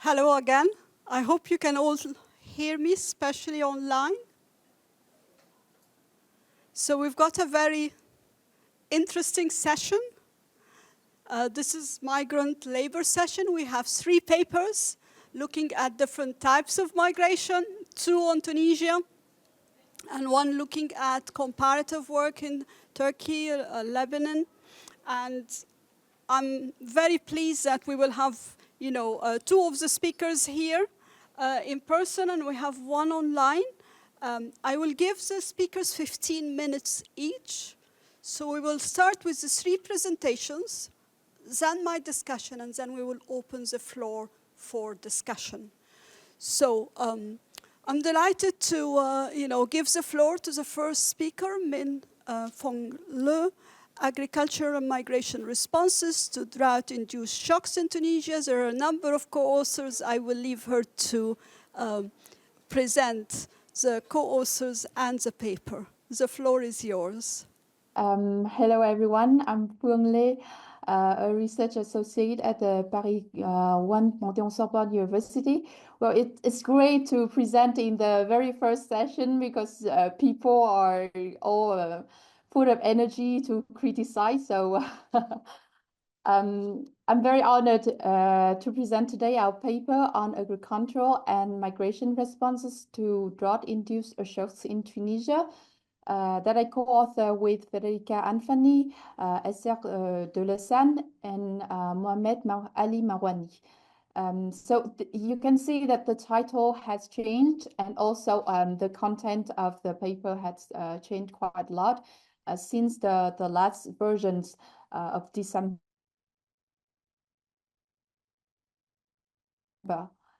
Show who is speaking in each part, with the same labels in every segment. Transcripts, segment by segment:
Speaker 1: Hello again. I hope you can all hear me, especially online. So we've got a very interesting session. This is migrant labor session. We have 3 papers looking at different types of migration, 2 on Tunisia, and 1 looking at comparative work in Turkey, Lebanon. And I'm very pleased that we will have 2 of the speakers here in person, and we have 1 online. I will give the speakers 15 minutes each. So we will start with the 3 presentations, then my discussion, and then we will open the floor for discussion. So I'm delighted to give the floor to the first speaker, Minh-Phuong, Agriculture and Migration Responses to Drought-Induced Shocks in Tunisia. There are a number of co-authors. I will leave her to present the co-authors and the paper. The floor is yours.
Speaker 2: Hello, everyone. I'm Phuong Le, a research associate at the Paris 1 Panthéon-Sorbonne University. Well, it's great to present in the very first session because people are all full of energy to criticize. So I'm very honored to present today our paper on agricultural and migration responses to drought-induced shocks in Tunisia. That I co-author with Federica Alfani, Esther Delesalle, and Mohamed Ali Marouani. So you can see that the title has changed, and also the content of the paper has changed quite a lot since the last versions of December.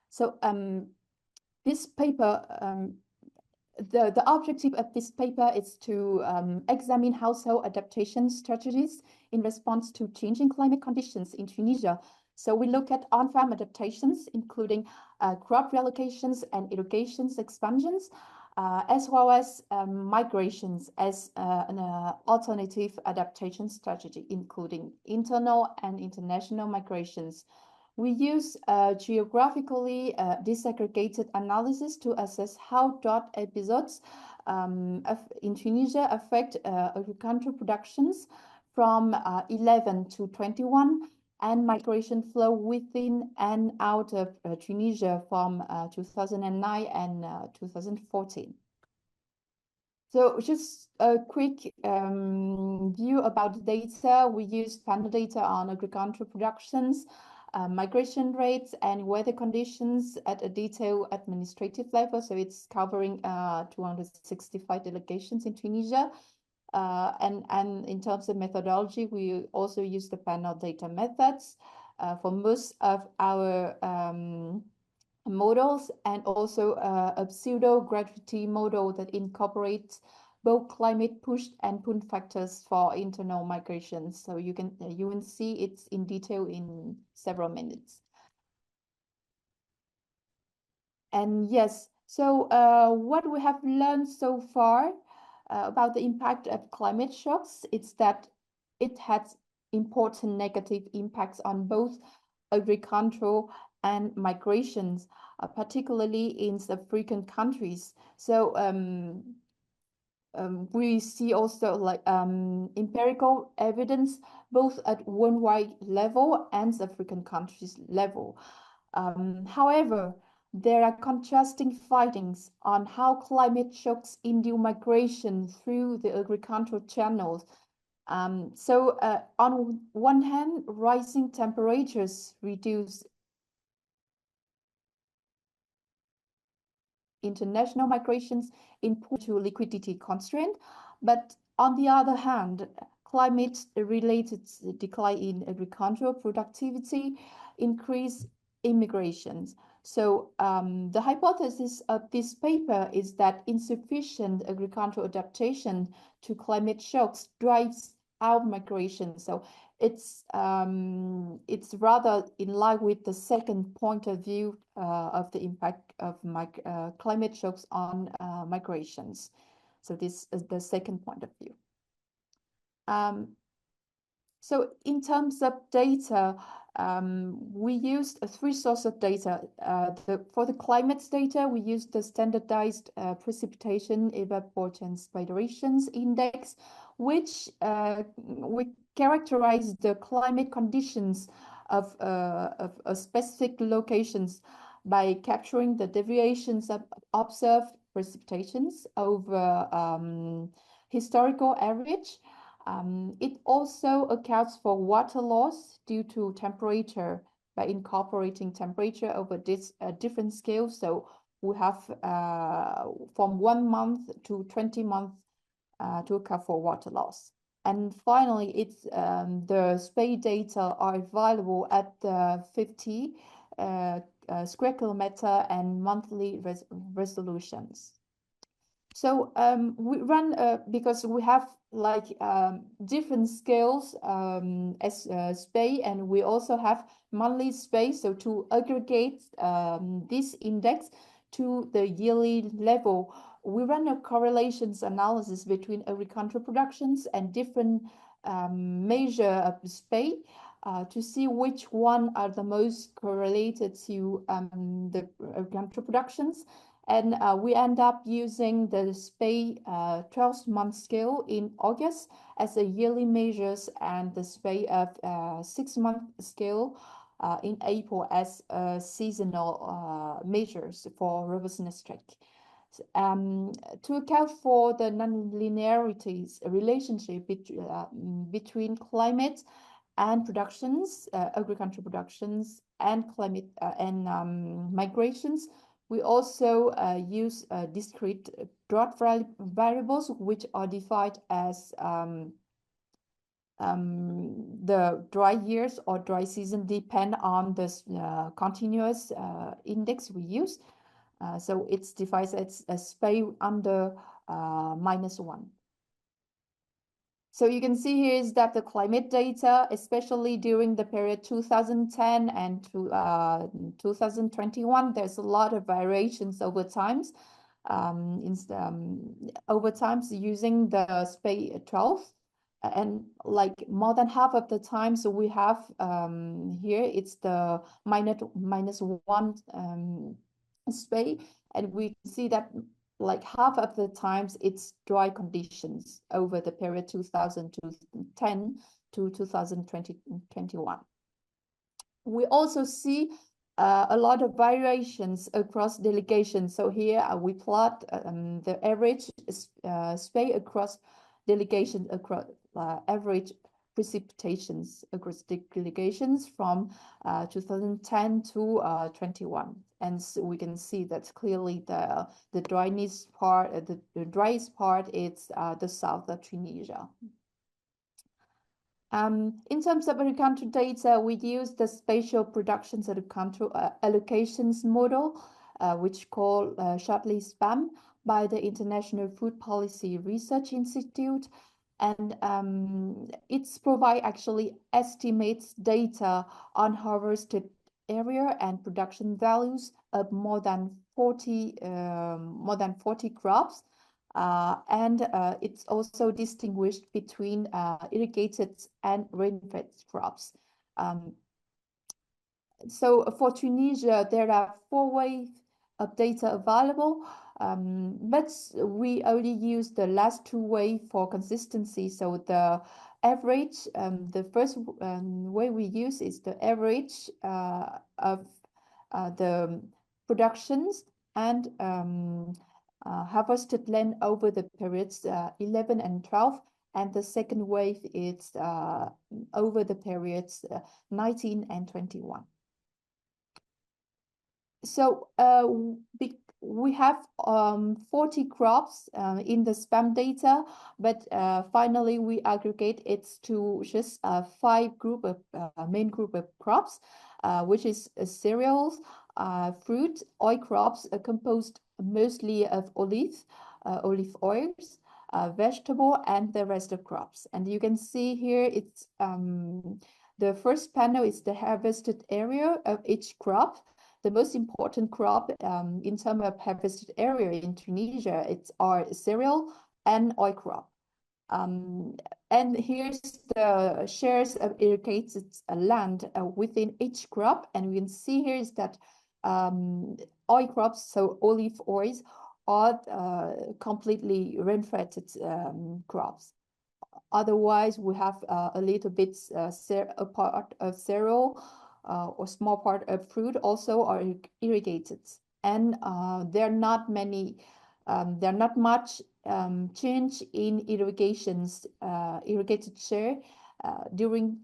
Speaker 2: So this paper, the objective of this paper is to examine household adaptation strategies in response to changing climate conditions in Tunisia. So we look at on-farm adaptations, including crop relocations and irrigation expansions, as well as migrations as an alternative adaptation strategy, including internal and international migrations. We use geographically disaggregated analysis to assess how drought episodes in Tunisia affect agricultural productions from 11 to 21 and migration flow within and out of Tunisia from 2009 and 2014. So just a quick view about the data. We use panel data on agricultural productions, migration rates and weather conditions at a detailed administrative level. So it's covering 265 delegations in Tunisia. And in terms of methodology, we also use the panel data methods for most of our models, and also a pseudo-gravity model that incorporates both climate push and pull factors for internal migration. So you will see it's in detail in several minutes. And yes, so what we have learned so far about the impact of climate shocks, it's that it has important negative impacts on both agricultural and migrations, particularly in African countries. So we see also like empirical evidence both at worldwide level and African countries level. However, there are contrasting findings on how climate shocks induce migration through the agricultural channels. So on one hand, rising temperatures reduce international migrations into liquidity constraint, but on the other hand, climate-related decline in agricultural productivity increase immigrations. So the hypothesis of this paper is that insufficient agricultural adaptation to climate shocks drives out migration. So it's rather in line with the second point of view of the impact of climate shocks on migrations. So this is the second point of view. So in terms of data, we used three sources of data. For the climate data, we used the standardized precipitation evapotranspirations index, which we characterize the climate conditions of specific locations by capturing the deviations of observed precipitations over historical average. It also accounts for water loss due to temperature by incorporating temperature over this different scales. So we have from 1 month to 20 months to account for water loss. And finally, it's the SPAY data are available at 50 square kilometer and monthly resolutions. So we run because we have like different scales as SPAY, and we also have monthly SPAY. So to aggregate this index to the yearly level, we run a correlations analysis between agricultural productions and different measure of SPAY to see which one are the most correlated to the agricultural productions. And we end up using the SPAY 12-month scale in August as a yearly measures, and the SPAY of 6-month scale in April as seasonal measures for robustness track. To account for the non-linearities relationship between climate and productions, agricultural productions, and climate and migrations, we also use discrete drought variables, which are defined as the dry years or dry season depend on this continuous index we use. So it's defined as a SPAY under -1. So you can see here is that the climate data, especially during the period 2010 and to 2021, there's a lot of variations over times. Over times using the SPAY 12, and like more than half of the time, so we have here it's the -1 SPAY, and we see that like half of the times it's dry conditions over the period 2010 to 2021. We also see a lot of variations across delegations. So here we plot the average SPAY across delegations, across average precipitations across delegations from 2010 to 21. And so we can see that clearly the dryness part, the driest part is the south of Tunisia. In terms of agricultural data, we use the spatial productions agricultural allocations model, which called shortly SPAM by the International Food Policy Research Institute. And it's provide actually estimates data on harvested area and production values of more than 40 crops. And it's also distinguished between irrigated and rain-fed crops. So for Tunisia, there are 4 ways of data available, but we only use the last 2 ways for consistency. So the average, the first way we use is the average of the productions and harvested land over the periods 11 and 12, and the second wave is over the periods 19 and 21. So we have 40 crops in the SPAM data, but finally we aggregate it to just 5 group of main group of crops, which is cereals, fruit, oil crops composed mostly of olive oils, vegetable, and the rest of crops. And you can see here it's the first panel is the harvested area of each crop. The most important crop in terms of harvested area in Tunisia, it's our cereal and oil crop. And here's the shares of irrigated land within each crop. And we can see here is that oil crops, so olive oils, are completely rain-fed crops. Otherwise, we have a little bit a part of cereal or small part of fruit also are irrigated. And there are not many, there are not much change in irrigated share during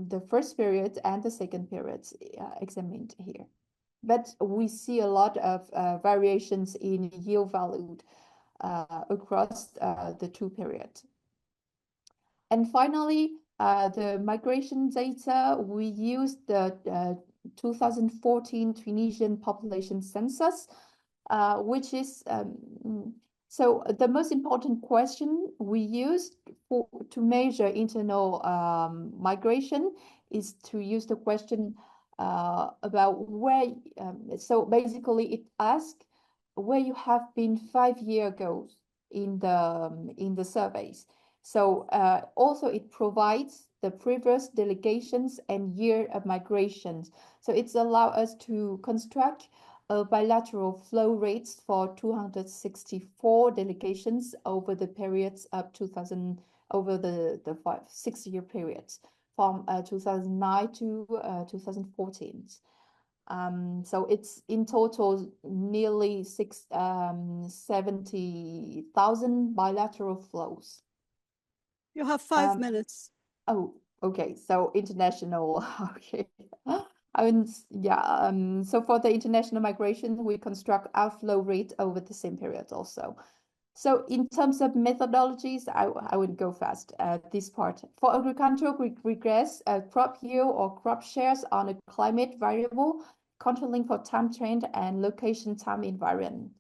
Speaker 2: the first period and the second period examined here. But we see a lot of variations in yield value across the two periods. And finally, the migration data, we used the 2014 Tunisian population census, which is, so the most important question we used to measure internal migration is to use the question about where, so basically it asks where you have been 5 years ago in the surveys. So also it provides the previous delegations and year of migrations. So it's allow us to construct bilateral flow rates for 264 delegations over the periods of 2000, over the 6-year periods from 2009 to 2014. So it's in total nearly 70,000 bilateral flows.
Speaker 1: You have 5 minutes.
Speaker 2: Oh, okay. So international, okay. I mean, yeah. So for the international migration, we construct outflow rate over the same period also. So in terms of methodologies, I would go fast at this part. For agricultural regress, crop yield or crop shares on a climate variable, controlling for time trend and location time environment,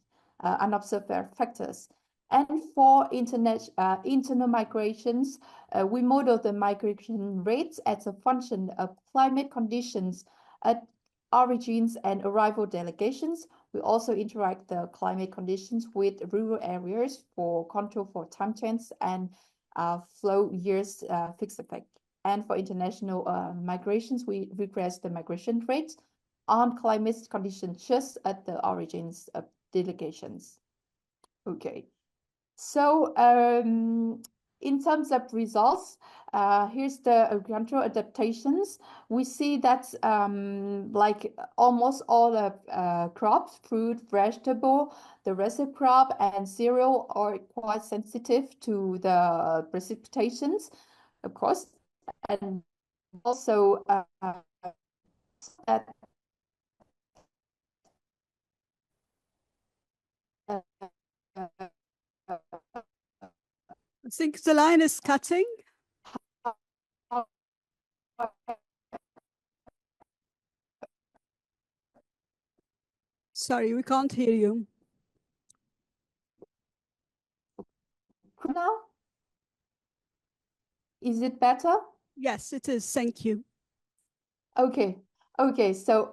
Speaker 2: unobserved factors. And for internal migrations, we model the migration rates as a function of climate conditions at origins and arrival delegations. We also interact the climate conditions with rural areas for control for time trends and flow years fixed effect. And for international migrations, we regress the migration rates on climate conditions just at the origins of delegations. Okay. So in terms of results, here's the agricultural adaptations. We see that like almost all of crops, fruit, vegetable, the rest crop and cereal are quite sensitive to the precipitations, of course, and also
Speaker 1: I think the line is cutting. Sorry, we can't hear you.
Speaker 2: Now, is it better?
Speaker 1: Yes, it is. Thank you.
Speaker 2: Okay. Okay, so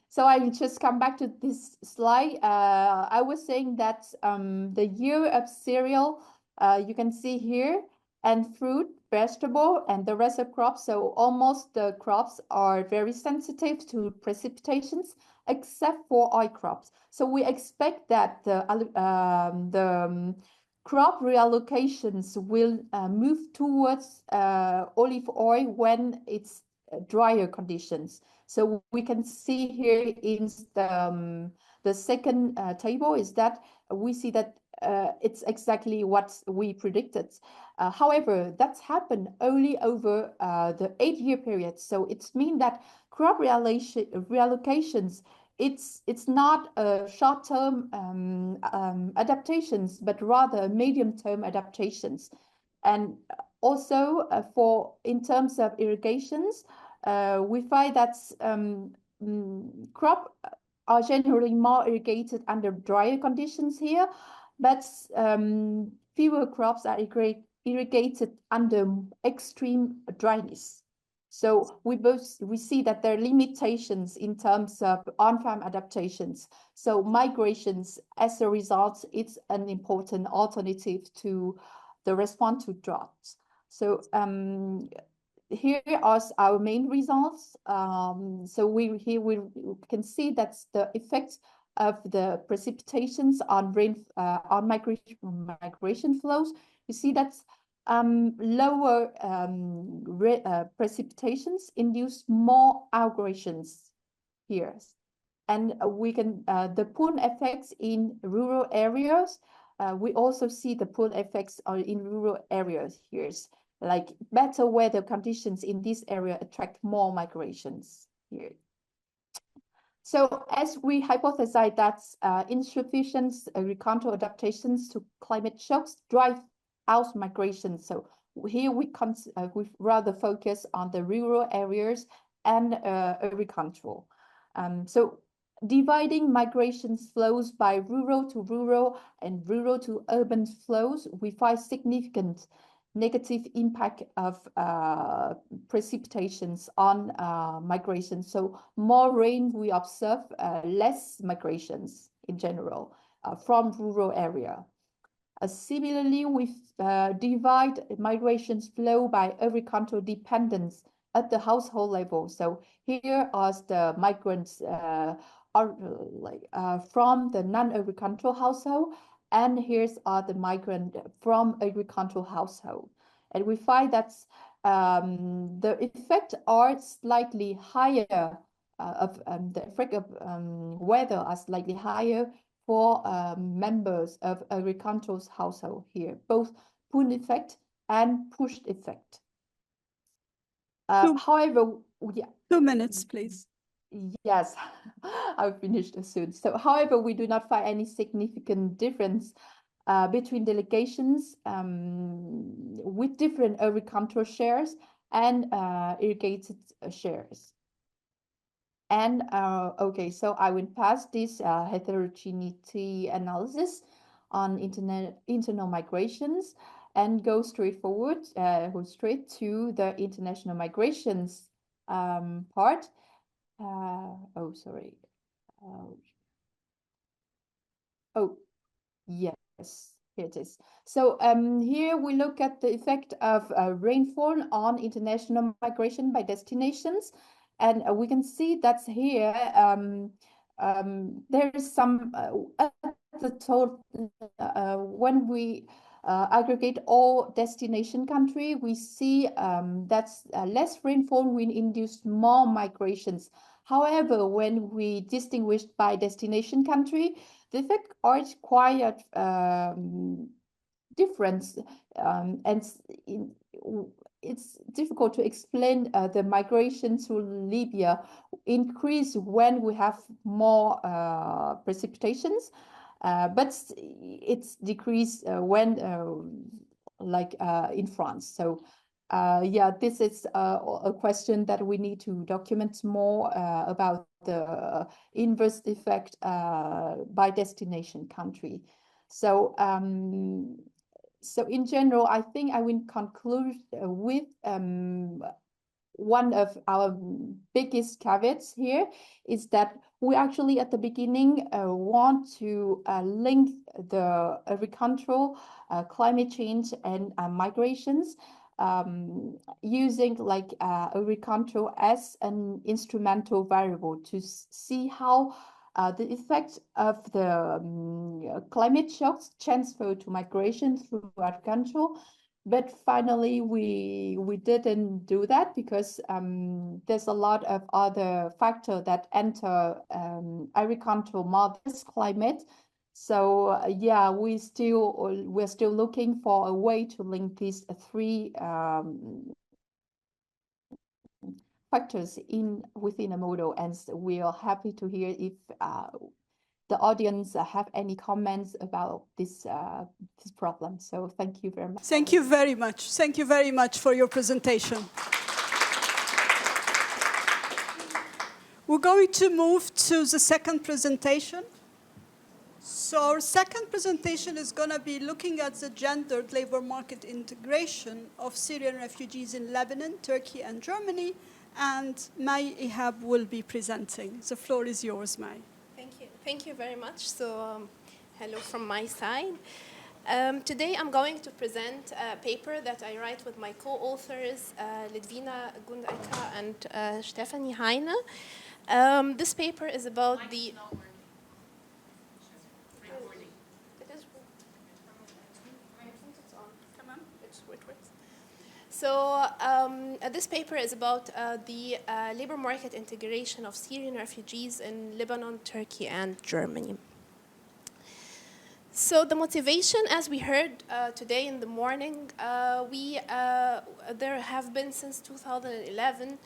Speaker 2: so I just come back to this slide. I was saying that the year of cereal, you can see here, and fruit, vegetable, and the rest of crops. So almost the crops are very sensitive to precipitations, except for oil crops. So we expect that the crop reallocations will move towards olive oil when it's drier conditions. So we can see here in the second table is that we see that it's exactly what we predicted. However, that's happened only over the 8-year period. So it's mean that crop reallocations, it's not short-term adaptations, but rather medium-term adaptations. And also for in terms of irrigations, we find that crop are generally more irrigated under drier conditions here, but fewer crops are irrigated under extreme dryness. So we see that there are limitations in terms of on-farm adaptations. So migrations, as a result, it's an important alternative to the response to droughts. So here are our main results. So here we can see that's the effects of the precipitations on migration flows. You see that's lower precipitations induce more aggregations here. And we can, the pull effects in rural areas, we also see the pull effects are in rural areas here. Like better weather conditions in this area attract more migrations here. So as we hypothesize that insufficient recounter adaptations to climate shocks drive out migration. So here we rather focus on the rural areas and agricultural. So dividing migration flows by rural to rural and rural to urban flows, we find significant negative impact of precipitations on migration. So more rain we observe, less migrations in general from rural area. Similarly, we divide migrations flow by agricultural dependence at the household level. So here are the migrants from the non-agricultural household, and here's are the migrant from agricultural household. And we find that the effect are slightly higher the effect of weather are slightly higher for members of agricultural household here, both pull effect and push effect. However, yeah.
Speaker 1: 2 minutes, please.
Speaker 2: Yes, I'll finish soon. So, however, we do not find any significant difference between delegations with different agricultural shares and irrigated shares. And okay, so I will pass this heterogeneity analysis on internal migrations and go straight to the international migrations part. Oh, sorry. Oh, yes, here it is. So here we look at the effect of rainfall on international migration by destinations. And we can see that's here, there is some, at the total, when we aggregate all destination country, we see that's less rainfall will induce more migrations. However, when we distinguish by destination country, the effect are quite different, and it's difficult to explain the migration to Libya increase when we have more precipitations, but it's decreased when like in France. So yeah, this is a question that we need to document more about the inverse effect by destination country. So so in general, I think I will conclude with one of our biggest caveats here is that we actually at the beginning want to link the agricultural, climate change and migrations using like agriculture as an instrumental variable to see how the effect of the climate shocks transfer to migration through agriculture. But finally, we didn't do that because there's a lot of other factors that enter agricultural models climate. So yeah, we're still looking for a way to link these three factors within a model, and we are happy to hear if the audience have any comments about this this problem. So thank you very much.
Speaker 1: Thank you very much. Thank you very much for your presentation. We're going to move to the second presentation. So our second presentation is going to be looking at the gendered labor market integration of Syrian refugees in Lebanon, Turkey, and Germany. And Maye Ehab will be presenting. The floor is yours, Maye.
Speaker 3: Thank you. Thank you very much. So hello from my side. Today I'm going to present a paper that I write with my co-authors, Lidwina, Gundacker, and Stefanie, Heyne. This paper is about the... So this paper is about the labor market integration of Syrian refugees in Lebanon, Turkey, and Germany. So the motivation, as we heard today in the morning, there have been since 2011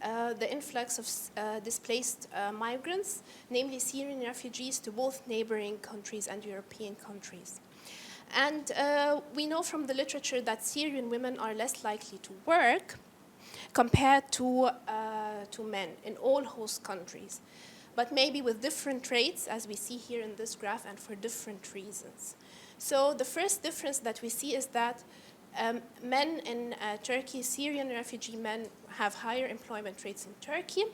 Speaker 3: the influx of displaced migrants, namely Syrian refugees, to both neighboring countries and European countries. And we know from the literature that Syrian women are less likely to work compared to men in all host countries, but maybe with different traits, as we see here in this graph, and for different reasons. So the first difference that we see is that men in Turkey, Syrian refugee men, have higher employment rates in Turkey,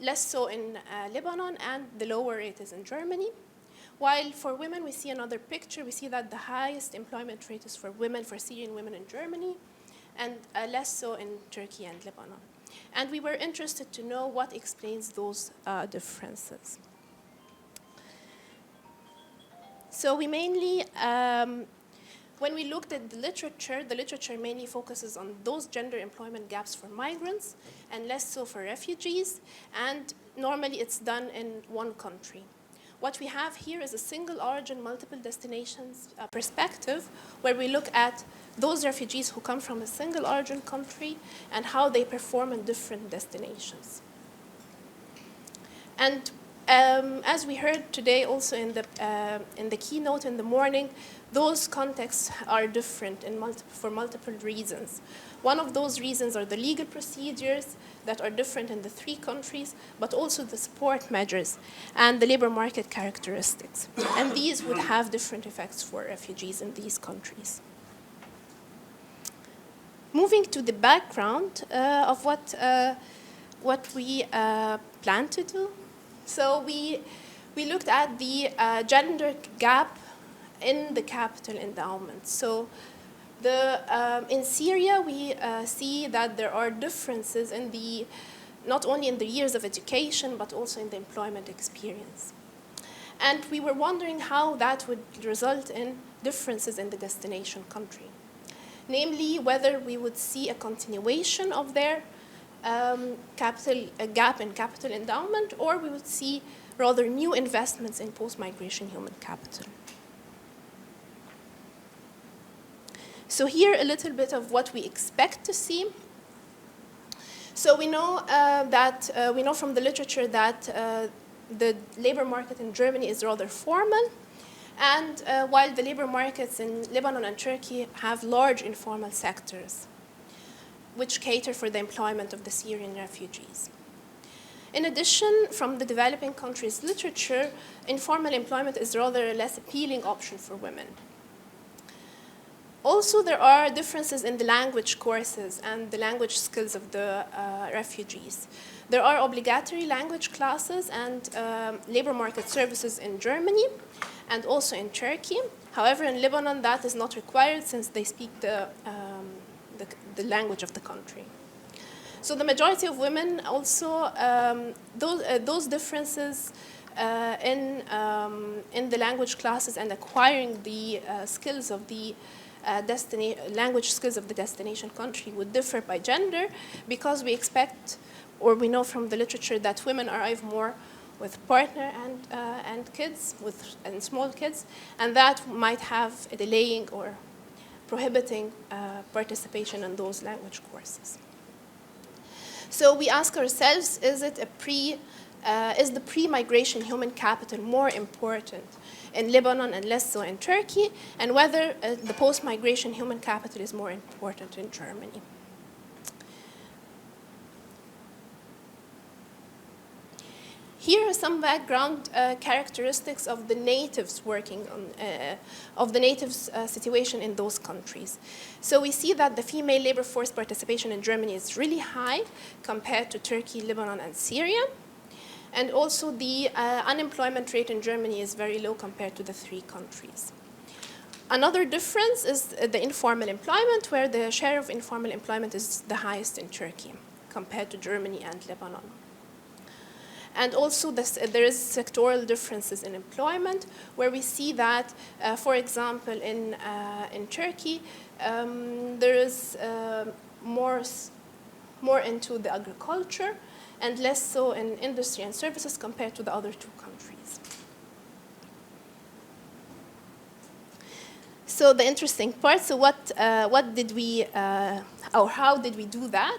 Speaker 3: less so in Lebanon, and the lower rate is in Germany. While for women, we see another picture. We see that the highest employment rate is for women, for Syrian women in Germany, and less so in Turkey and Lebanon. And we were interested to know what explains those differences. So we mainly, when we looked at the literature mainly focuses on those gender employment gaps for migrants and less so for refugees, and normally it's done in one country. What we have here is a single origin, multiple destinations perspective, where we look at those refugees who come from a single origin country and how they perform in different destinations. And as we heard today also in the keynote in the morning, those contexts are different for multiple reasons. One of those reasons are the legal procedures that are different in the three countries, but also the support measures and the labor market characteristics. And these would have different effects for refugees in these countries. Moving to the background of what we plan to do. So we looked at the gender gap in the capital endowment. So in Syria, we see that there are differences in not only in the years of education, but also in the employment experience. And we were wondering how that would result in differences in the destination country. Namely, whether we would see a continuation of their gap in capital endowment, or we would see rather new investments in post-migration human capital. So here a little bit of what we expect to see. So we know we know from the literature that the labor market in Germany is rather formal, and while the labor markets in Lebanon and Turkey have large informal sectors, which cater for the employment of the Syrian refugees. In addition, from the developing countries' literature, informal employment is rather a less appealing option for women. Also, there are differences in the language courses and the language skills of the refugees. There are obligatory language classes and labor market services in Germany and also in Turkey. However, in Lebanon, that is not required since they speak the language of the country. So the majority of women also, those differences in the language classes and acquiring the skills of the language skills of the destination country would differ by gender, because we expect, or we know from the literature, that women arrive more with partner and kids, and small kids, and that might have a delaying or prohibiting participation in those language courses. So we ask ourselves, is the pre-migration human capital more important in Lebanon and less so in Turkey, and whether the post-migration human capital is more important in Germany? Here are some background characteristics of the natives working on, of the natives' situation in those countries. So we see that the female labor force participation in Germany is really high compared to Turkey, Lebanon, and Syria. And also the unemployment rate in Germany is very low compared to the three countries. Another difference is the informal employment, where the share of informal employment is the highest in Turkey compared to Germany and Lebanon. And also there is sectoral differences in employment, where we see that, for example, in Turkey, there is more into the agriculture and less so in industry and services compared to the other two countries. So the interesting part, so what did we, or how did we do that?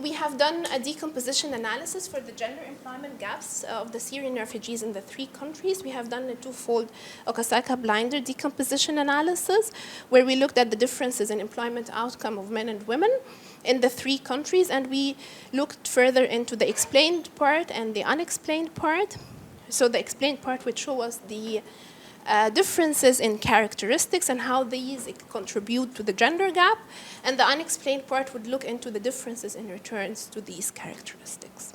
Speaker 3: We have done a decomposition analysis for the gender employment gaps of the Syrian refugees in the 3 countries. We have done a twofold Okasaka blinder decomposition analysis, where we looked at the differences in employment outcome of men and women in the 3 countries, and we looked further into the explained part and the unexplained part. So the explained part would show us the differences in characteristics and how these contribute to the gender gap, and the unexplained part would look into the differences in returns to these characteristics.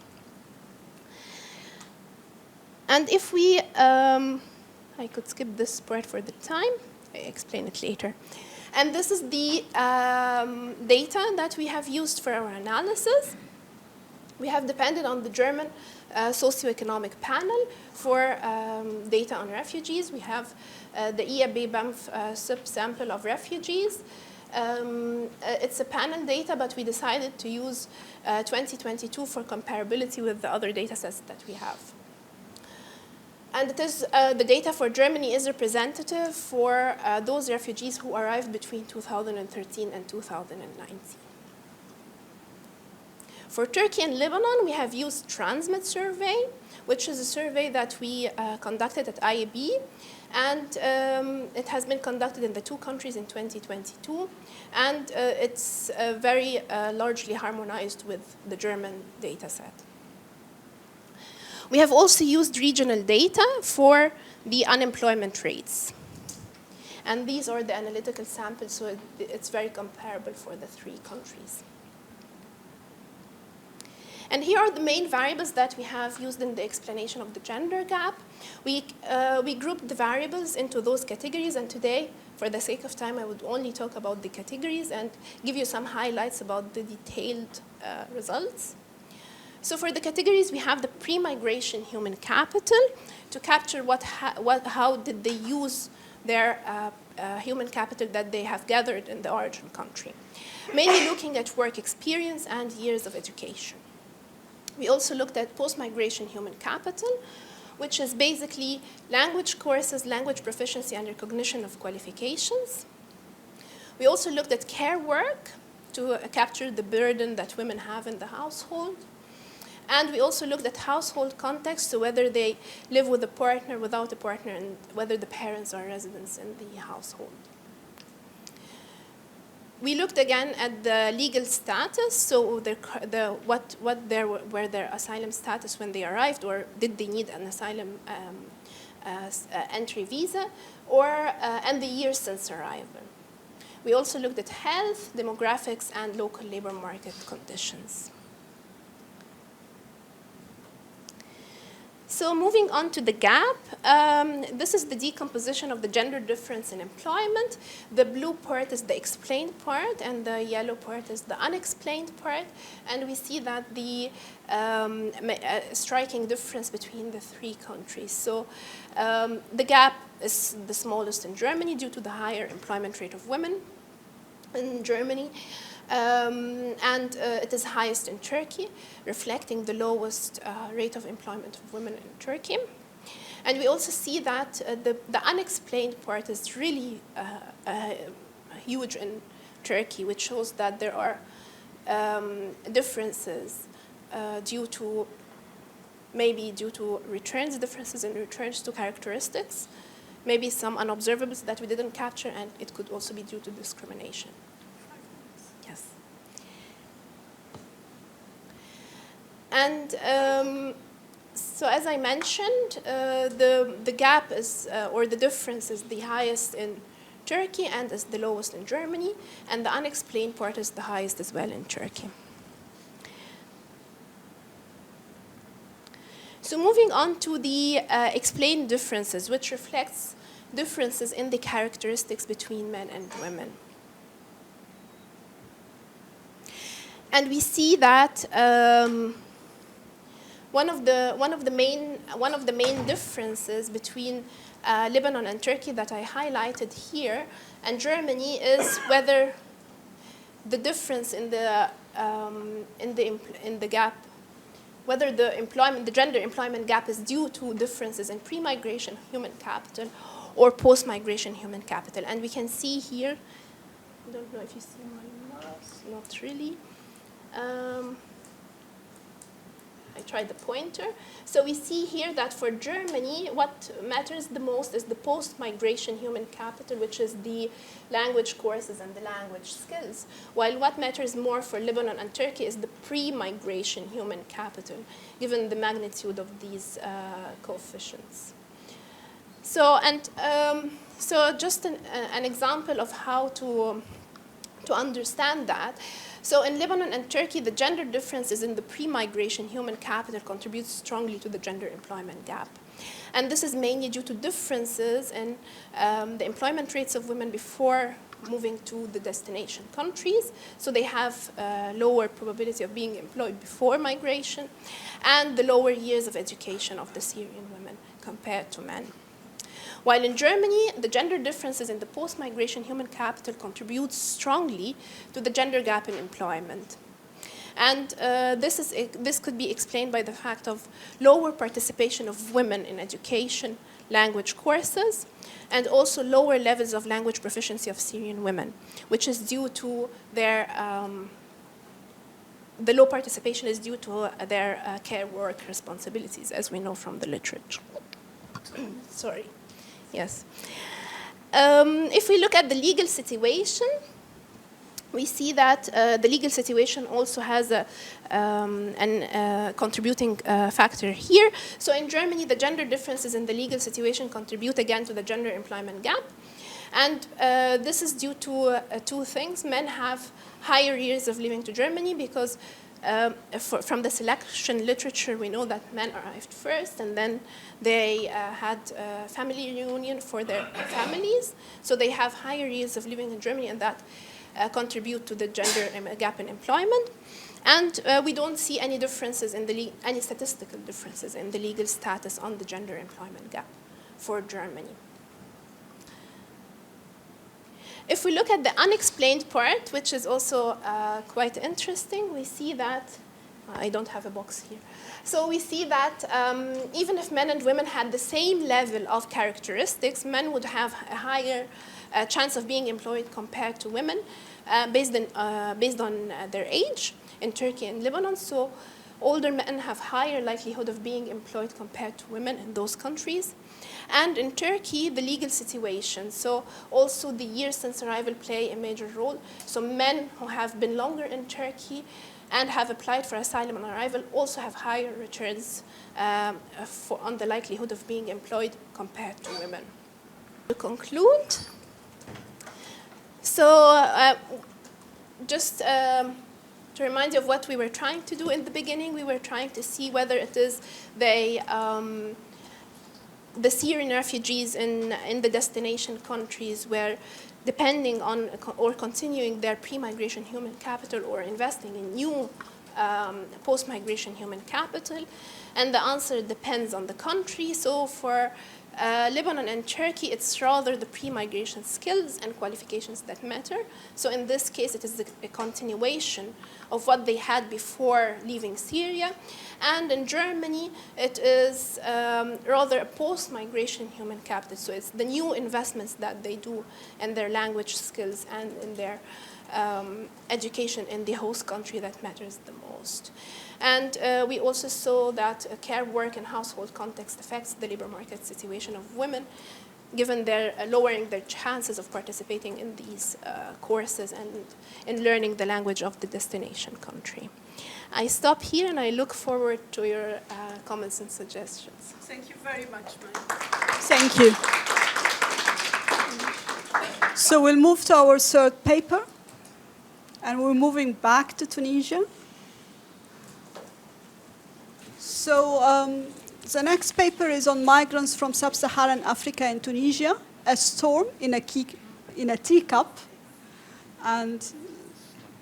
Speaker 3: And if we, I could skip this part for the time, I explain it later. And this is the data that we have used for our analysis. We have depended on the German socioeconomic panel for data on refugees. We have the EAB-BAMF subsample of refugees. It's a panel data, but we decided to use 2022 for comparability with the other data sets that we have. And it is, the data for Germany is representative for those refugees who arrived between 2013 and 2019. For Turkey and Lebanon, we have used Transmit survey, which is a survey that we conducted at IAB, and it has been conducted in the 2 countries in 2022, and it's very largely harmonized with the German data set. We have also used regional data for the unemployment rates. And these are the analytical samples, so it's very comparable for the 3 countries. And here are the main variables that we have used in the explanation of the gender gap. We grouped the variables into those categories, and today, for the sake of time, I would only talk about the categories and give you some highlights about the detailed results. So for the categories, we have the pre-migration human capital to capture how did they use their human capital that they have gathered in the origin country, mainly looking at work experience and years of education. We also looked at post-migration human capital, which is basically language courses, language proficiency, and recognition of qualifications. We also looked at care work to capture the burden that women have in the household. And we also looked at household context, so whether they live with a partner, without a partner, and whether the parents are residents in the household. We looked again at the legal status, so were their asylum status when they arrived, or did they need an asylum entry visa, and the years since arrival. We also looked at health, demographics, and local labor market conditions. So moving on to the gap, this is the decomposition of the gender difference in employment. The blue part is the explained part, and the yellow part is the unexplained part. And we see that the striking difference between the 3 countries. So the gap is the smallest in Germany due to the higher employment rate of women in Germany. And it is highest in Turkey, reflecting the lowest rate of employment of women in Turkey. And we also see that the unexplained part is really huge in Turkey, which shows that there are differences due to returns, differences in returns to characteristics, maybe some unobservables that we didn't capture, and it could also be due to discrimination. And so as I mentioned, the gap is, or the difference is the highest in Turkey and is the lowest in Germany, and the unexplained part is the highest as well in Turkey. So moving on to the explained differences, which reflects differences in the characteristics between men and women. And we see that one of the main differences between Lebanon and Turkey that I highlighted here and Germany is whether the difference in the gap, whether the gender employment gap is due to differences in pre-migration human capital or post-migration human capital. And we can see here, I don't know if you see my mouse, not really. I tried the pointer. So we see here that for Germany, what matters the most is the post-migration human capital, which is the language courses and the language skills, while what matters more for Lebanon and Turkey is the pre-migration human capital, given the magnitude of these coefficients. So, so just an example of how to understand that. So in Lebanon and Turkey, the gender differences in the pre-migration human capital contributes strongly to the gender employment gap. And this is mainly due to differences in the employment rates of women before moving to the destination countries. So they have lower probability of being employed before migration, and the lower years of education of the Syrian women compared to men. While in Germany, the gender differences in the post-migration human capital contribute strongly to the gender gap in employment. And this could be explained by the fact of lower participation of women in education, language courses, and also lower levels of language proficiency of Syrian women, which is due to their, the low participation is due to their care work responsibilities, as we know from the literature. Sorry. Yes. If we look at the legal situation, we see that the legal situation also has a contributing factor here. So in Germany, the gender differences in the legal situation contribute again to the gender employment gap. And this is due to two things. Men have higher years of living to Germany because from the selection literature, we know that men arrived first, and then they had family reunion for their families. So they have higher years of living in Germany, and that contribute to the gender gap in employment. And we don't see any differences in any statistical differences in the legal status on the gender employment gap for Germany. If we look at the unexplained part, which is also quite interesting, we see that, I don't have a box here. So we see that even if men and women had the same level of characteristics, men would have a higher chance of being employed compared to women based on their age in Turkey and Lebanon. So older men have higher likelihood of being employed compared to women in those countries. And in Turkey, the legal situation, so also the years since arrival play a major role. So men who have been longer in Turkey and have applied for asylum on arrival also have higher returns on the likelihood of being employed compared to women. To conclude, so just to remind you of what we were trying to do in the beginning, we were trying to see whether it is the Syrian refugees in the destination countries were depending on or continuing their pre-migration human capital or investing in new post-migration human capital. And the answer depends on the country. So for Lebanon and Turkey, it's rather the pre-migration skills and qualifications that matter. So in this case, it is a continuation of what they had before leaving Syria. And in Germany, it is rather a post-migration human capital. So it's the new investments that they do in their language skills and in their education in the host country that matters the most. And we also saw that care work and household context affects the labor market situation of women, given their lowering their chances of participating in these courses and in learning the language of the destination country. I stop here and I look forward to your comments and suggestions.
Speaker 1: Thank you very much, Maye. Thank you. So we'll move to our third paper, and we're moving back to Tunisia. So the next paper is on migrants from Sub-Saharan Africa in Tunisia. a storm in a teacup, and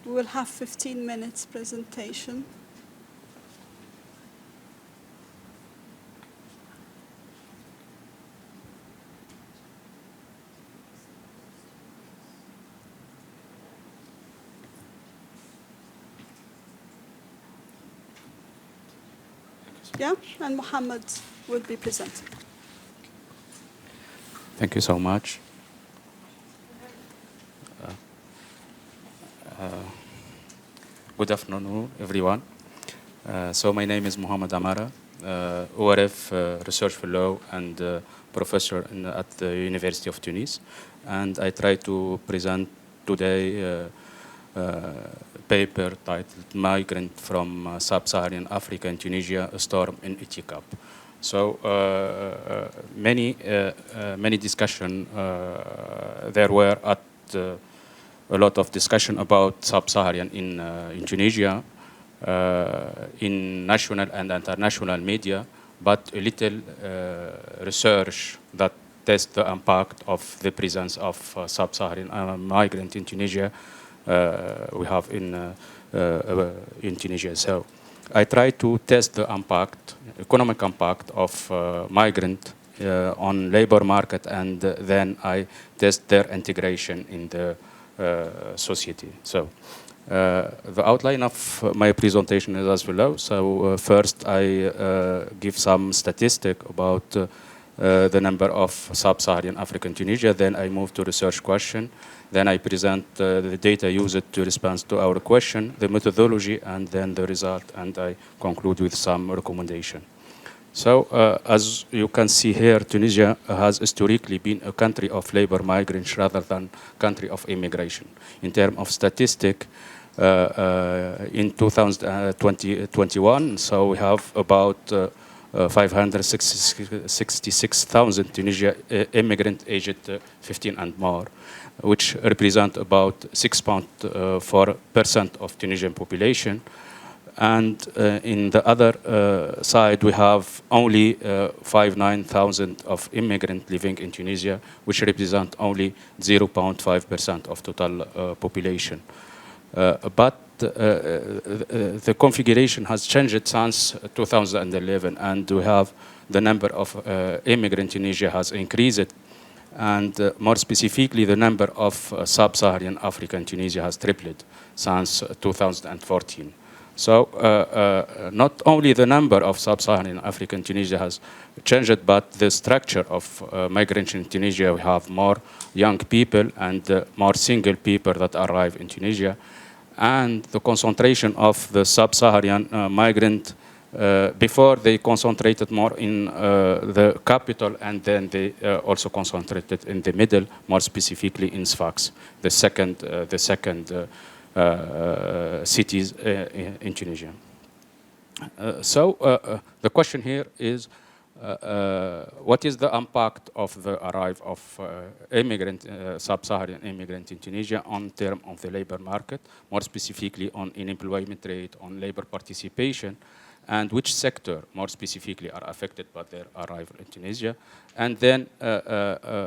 Speaker 1: we will have 15 minutes presentation. Yeah, and Mohamed will be presenting.
Speaker 4: Thank you so much. Good afternoon, everyone. So my name is Mohamed Amara, ERF Research Fellow and Professor at the University of Tunis. And I try to present today a paper titled Migrant from Sub-Saharan Africa and Tunisia, a Storm in Teacup. So many discussion there were at a lot of discussion about Sub-Saharan in Tunisia, in national and international media, but a little research that tests the impact of the presence of Sub-Saharan migrant in Tunisia we have in Tunisia. So I try to test the impact, economic impact of migrant on labor market, and then I test their integration in the society. So the outline of my presentation is as below. So first I give some statistic about the number of Sub-Saharan African Tunisia. Then I move to research question. Then I present the data used to respond to our question, the methodology, and then the result, and I conclude with some recommendation. So as you can see here, Tunisia has historically been a country of labor migrants rather than country of immigration. In terms of statistic, in 2021, so we have about 566,000 Tunisia immigrant aged 15 and more, which represent about 6.4% of Tunisian population. And in the other side, we have only 59,000 of immigrants living in Tunisia, which represent only 0.5% of total population. But the configuration has changed since 2011, and we have the number of immigrants in Tunisia has increased, and more specifically, the number of Sub-Saharan African Tunisia has tripled since 2014. So not only the number of Sub-Saharan African Tunisia has changed, but the structure of migration in Tunisia. We have more young people and more single people that arrive in Tunisia. And the concentration of the Sub-Saharan migrant, before they concentrated more in the capital, and then they also concentrated in the middle, more specifically in Sfax, the second cities in Tunisia. So the question here is, what is the impact of the arrival of Sub-Saharan immigrant in Tunisia on terms of the labor market, more specifically on unemployment rate, on labor participation, and which sector more specifically are affected by their arrival in Tunisia? And then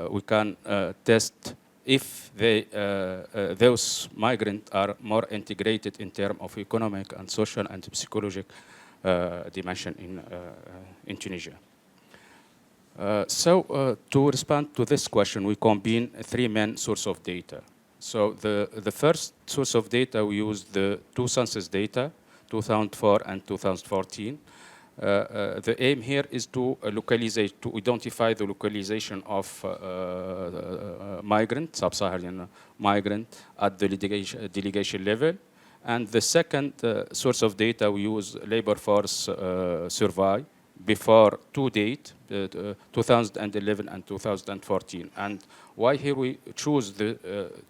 Speaker 4: we can test if those migrants are more integrated in terms of economic and social and psychological dimension in Tunisia. So to respond to this question, we combine three main sources of data. So the first source of data, we use the two census data, 2004 and 2014. The aim here is to identify the localization of migrant, Sub-Saharan migrant at the delegation level. And the second source of data, we use labor force survey before two dates, 2011 and 2014. And why here we choose the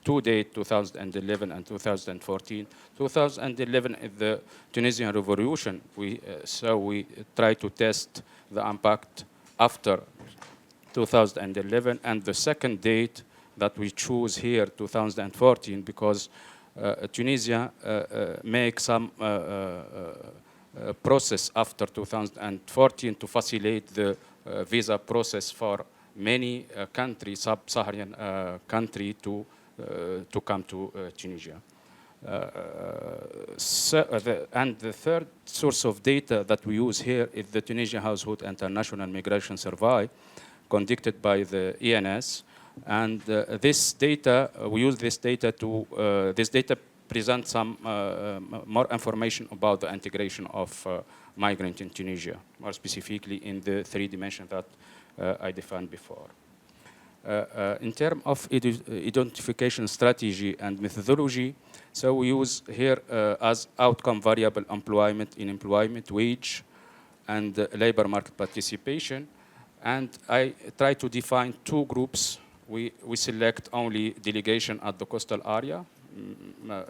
Speaker 4: two dates, 2011 and 2014? 2011 is the Tunisian Revolution. So we try to test the impact after 2011. And the second date that we choose here, 2014, because Tunisia makes some process after 2014 to facilitate the visa process for many countries, sub-Saharan country, to come to Tunisia. And the third source of data that we use here is the Tunisian Household International Migration Survey, conducted by the ENS. And this data, we use this data to, this data presents some more information about the integration of migrants in Tunisia, more specifically in the 3 dimensions that I defined before. In terms of identification strategy and methodology, so we use here as outcome variable employment, unemployment, wage, and labor market participation. And I try to define 2 groups. We select only delegation at the coastal area,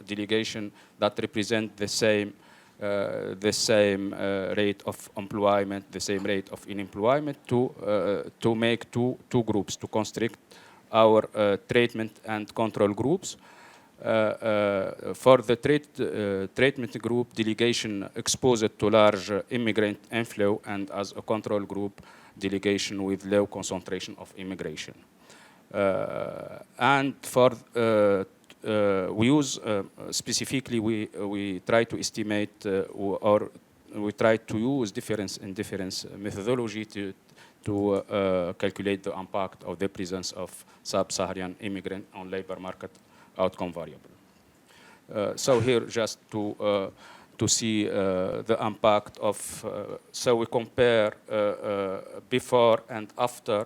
Speaker 4: delegation that represent the same rate of employment, the same rate of unemployment, to make two groups, to construct our treatment and control groups. For the treatment group, delegation exposed to large immigrant inflow, and as a control group, delegation with low concentration of immigration. And for we use specifically, we try to estimate or we try to use difference methodology to calculate the impact of the presence of sub-Saharan immigrant on labor market outcome variable. So here just to see the impact of, so we compare before and after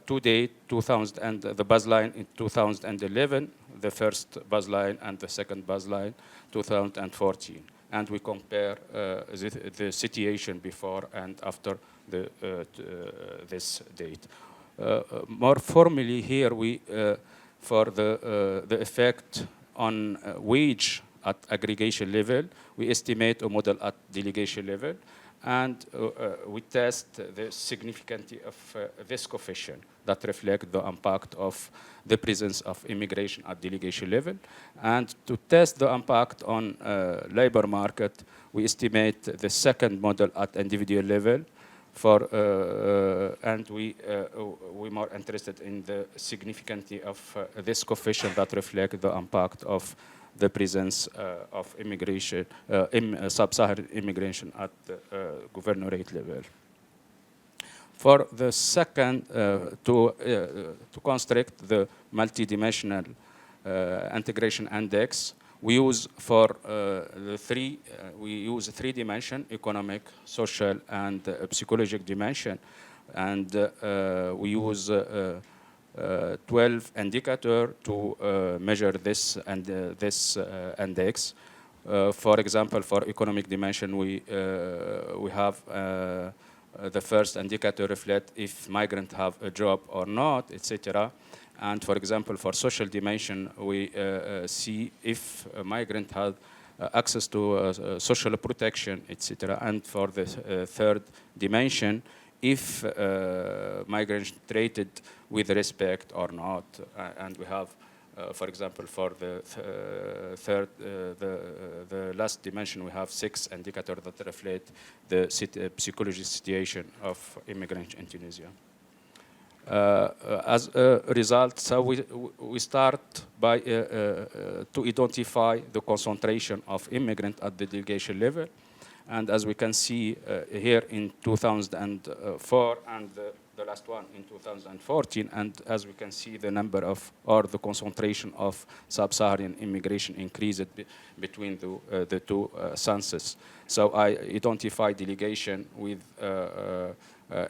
Speaker 4: to date, 2000 and the baseline in 2011, the first baseline and the second baseline, 2014. And we compare the situation before and after this date. More formally here, we for the effect on wage at aggregation level, we estimate a model at delegation level, and we test the significance of this coefficient that reflect the impact of the presence of immigration at delegation level. And to test the impact on labor market, we estimate the second model at individual level, and we're more interested in the significance of this coefficient that reflect the impact of the presence of immigration, sub-Saharan immigration at the governorate level. For the second, to construct the multidimensional integration index, we use for we use 3 dimension: economic, social, and psychological dimension, and we use 12 indicators to measure this and this index. For example, for economic dimension, we have the first indicator reflect if migrants have a job or not, etc. And for example, for social dimension, we see if a migrant has access to social protection, etc. And for the third dimension, if migrants treated with respect or not. And we have, for example, for the the last dimension, we have 6 indicators that reflect the psychological situation of immigrants in Tunisia. As a result, so we start by to identify the concentration of immigrants at the delegation level. And as we can see here in 2004 and the last one in 2014, and as we can see the number of, or the concentration of sub-Saharan immigration increased between the 2 census. So I identify delegation with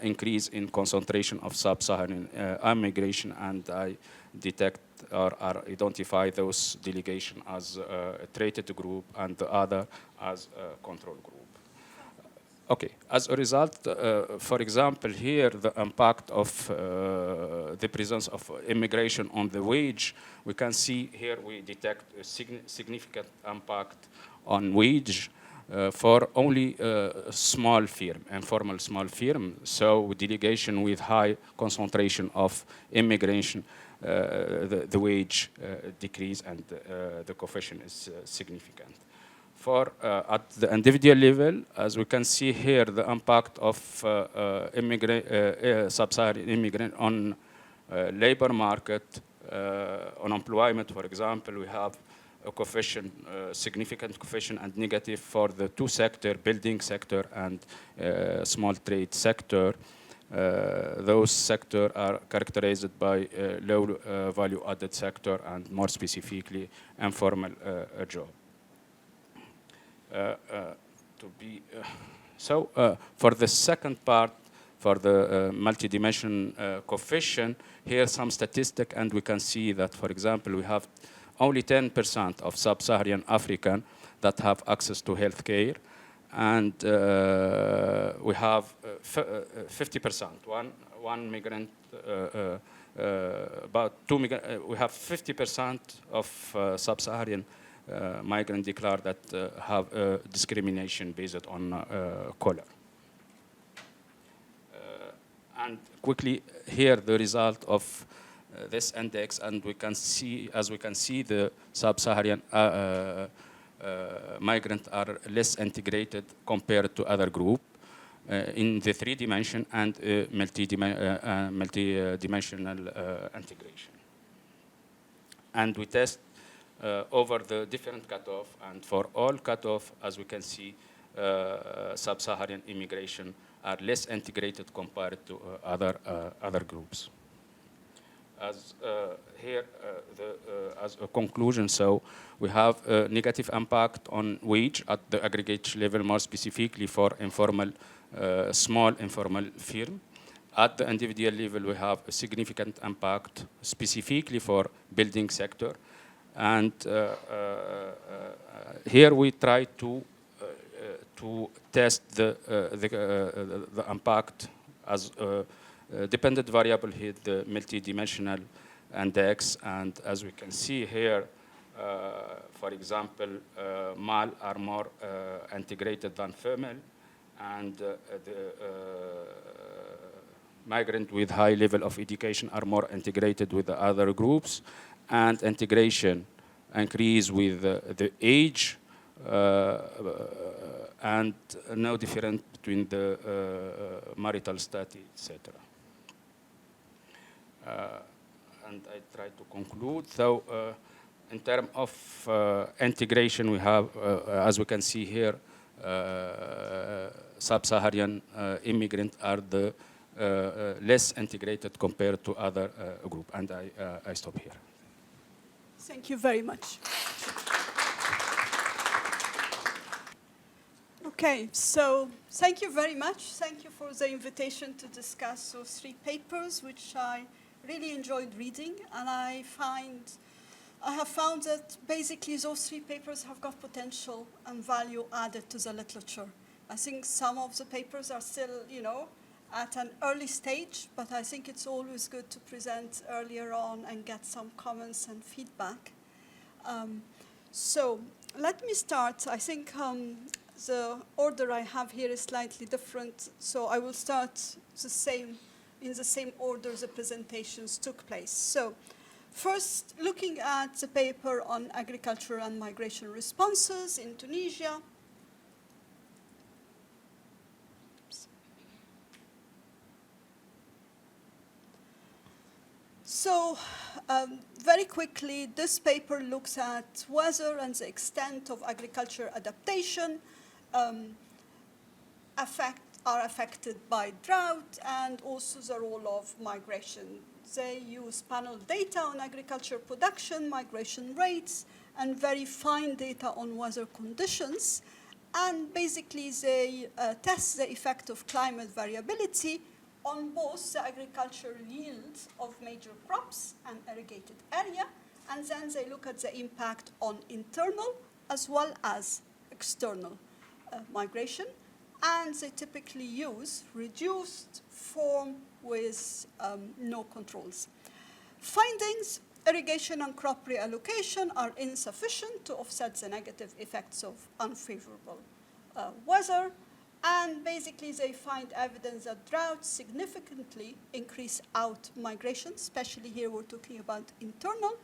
Speaker 4: increase in concentration of sub-Saharan immigration, and I detect or identify those delegation as a treated group and the other as a control group. Okay, as a result, for example, here the impact of the presence of immigration on the wage, we can see here we detect a significant impact on wage for only small firm, informal small firm. So delegation with high concentration of immigration, the wage decrease and the coefficient is significant. At the individual level, as we can see here, the impact of sub-Saharan immigrant on labor market, on employment, for example, we have a coefficient, significant coefficient and negative for the two sector, building sector and small trade sector. Those sectors are characterized by low value added sector and more specifically informal job. For the second part, for the multi-dimension coefficient, here some statistic, and we can see that, for example, we have only 10% of sub-Saharan African that have access to healthcare, and we have 50%. One migrant, about two migrant. We have 50% of sub-Saharan migrant declare that have discrimination based on color. And quickly here the result of this index, and we can see, as we can see, the sub-Saharan migrants are less integrated compared to other group in the three-dimension and multi-dimensional integration. And we test over the different cutoff, and for all cutoff, as we can see, sub-Saharan immigration are less integrated compared to other groups. As here, as a conclusion, so we have a negative impact on wage at the aggregate level, more specifically for informal, small informal firm. At the individual level, we have a significant impact specifically for building sector. And here we try to test the impact as dependent variable here, the multi-dimensional index. And as we can see here, for example, male are more integrated than female, and the migrant with high level of education are more integrated with the other groups, and integration increase with the age, and no difference between the marital status, etc. And I try to conclude. So, in terms of integration, we have, as we can see here, sub-Saharan immigrants are the less integrated compared to other group. And I stop here.
Speaker 1: Thank you very much. Okay, so thank you very much. Thank you for the invitation to discuss those three papers, which I really enjoyed reading. And I have found that basically those three papers have got potential and value added to the literature. I think some of the papers are still, at an early stage, but I think it's always good to present earlier on and get some comments and feedback. So let me start. I think the order I have here is slightly different, so I will start in the same order the presentations took place. So first, looking at the paper on agriculture and migration responses in Tunisia. So very quickly, this paper looks at whether and the extent of agriculture adaptation are affected by drought, and also the role of migration. They use panel data on agriculture production, migration rates, and very fine data on weather conditions. And basically, they test the effect of climate variability on both the agricultural yield of major crops and irrigated area, and then they look at the impact on internal as well as external migration, and they typically use reduced form with no controls. Findings: irrigation and crop reallocation are insufficient to offset the negative effects of unfavorable weather. And basically, they find evidence that drought significantly increase out migration, especially here we're talking about internal.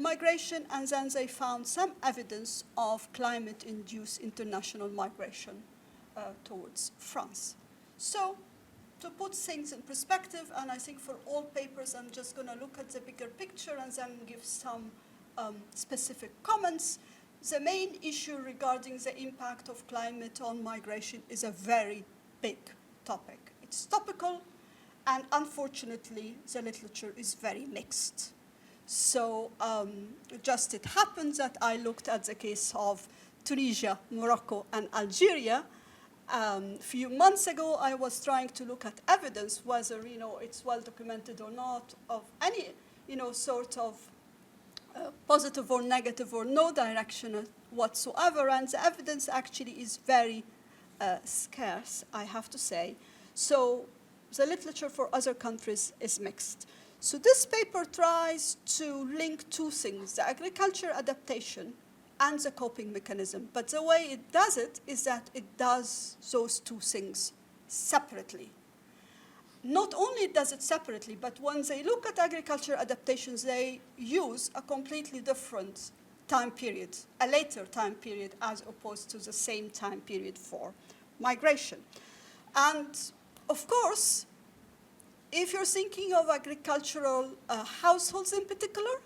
Speaker 1: migration, and then they found some evidence of climate-induced international migration towards France. So, to put things in perspective, and I think for all papers, I'm just going to look at the bigger picture and then give some specific comments. The main issue regarding the impact of climate on migration is a very big topic. It's topical, and unfortunately, the literature is very mixed. So just it happens that I looked at the case of Tunisia, Morocco, and Algeria. A few months ago, I was trying to look at evidence, whether it's well documented or not, of any sort of positive or negative or no direction whatsoever, and the evidence actually is very scarce, I have to say. So the literature for other countries is mixed. So this paper tries to link two things, the agriculture adaptation and the coping mechanism. But the way it does it is that it does those two things separately. Not only does it separately, but when they look at agriculture adaptations, they use a completely different time period, a later time period, as opposed to the same time period for migration. And of course, if you're thinking of agricultural households in particular,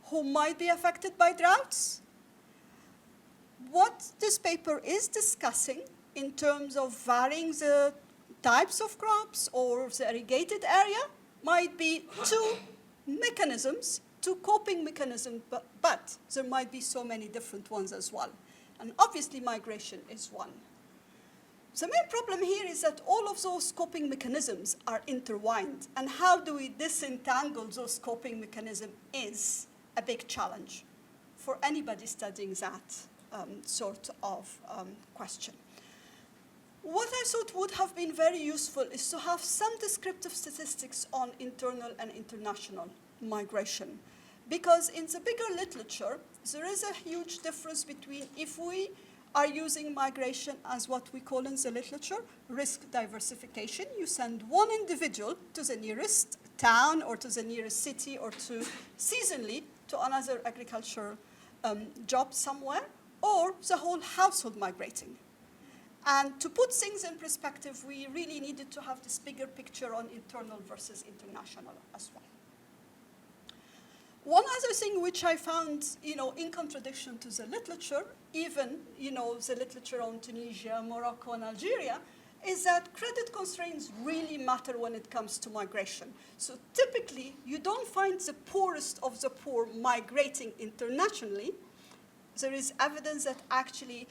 Speaker 1: who might be affected by droughts, what this paper is discussing in terms of varying the types of crops or the irrigated area might be two mechanisms, two coping mechanisms, but there might be so many different ones as well. And obviously migration is one. The main problem here is that all of those coping mechanisms are intertwined, and how do we disentangle those coping mechanisms is a big challenge for anybody studying that sort of question. What I thought would have been very useful is to have some descriptive statistics on internal and international migration, because in the bigger literature, there is a huge difference between if we are using migration as what we call in the literature risk diversification. You send one individual to the nearest town or to the nearest city or to seasonally to another agricultural job somewhere, or the whole household migrating. And to put things in perspective, we really needed to have this bigger picture on internal versus international as well. One other thing which I found, in contradiction to the literature, even, the literature on Tunisia, Morocco, and Algeria, is that credit constraints really matter when it comes to migration. So typically, you don't find the poorest of the poor migrating internationally. There is evidence that actually,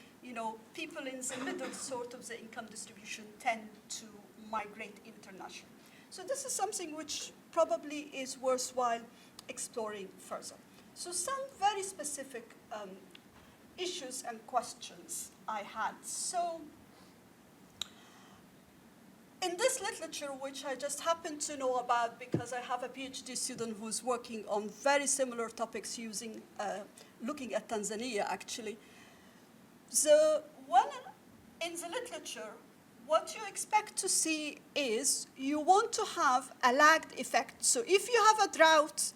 Speaker 1: people in the middle sort of the income distribution tend to migrate internationally. So this is something which probably is worthwhile exploring further. So some very specific issues and questions I had. So in this literature, which I just happen to know about because I have a PhD student who's working on very similar topics using, looking at Tanzania actually. The one in the literature, what you expect to see is you want to have a lagged effect. So if you have a drought,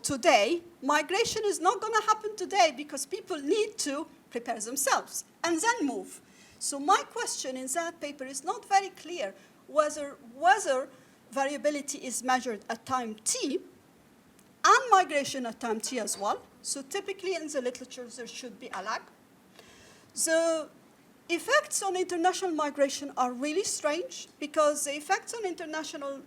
Speaker 1: today, migration is not going to happen today because people need to prepare themselves and then move. So my question in that paper is not very clear whether variability is measured at time t and migration at time t as well. So typically in the literature, there should be a lag. The effects on international migration are really strange because the effects on international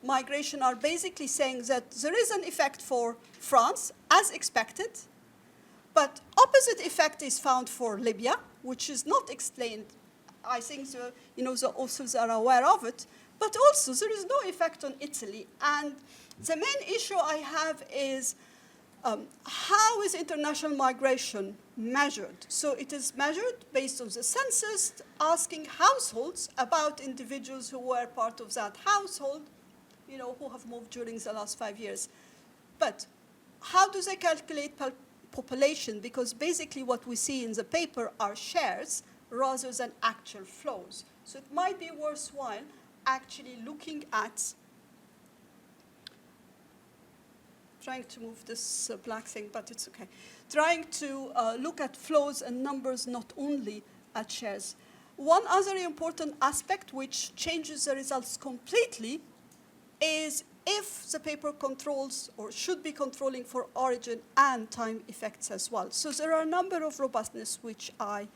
Speaker 1: migration are basically saying that there is an effect for France, as expected, but opposite effect is found for Libya, which is not explained. I think the authors are aware of it, but also there is no effect on Italy. And the main issue I have is how is international migration measured? So it is measured based on the census, asking households about individuals who were part of that household, who have moved during the last 5 years. But how do they calculate population? Because basically what we see in the paper are shares rather than actual flows. So it might be worthwhile actually looking at trying to move this black thing, but it's okay. Trying to look at flows and numbers, not only at shares. One other important aspect which changes the results completely is if the paper controls or should be controlling for origin and time effects as well. So there are a number of robustness which I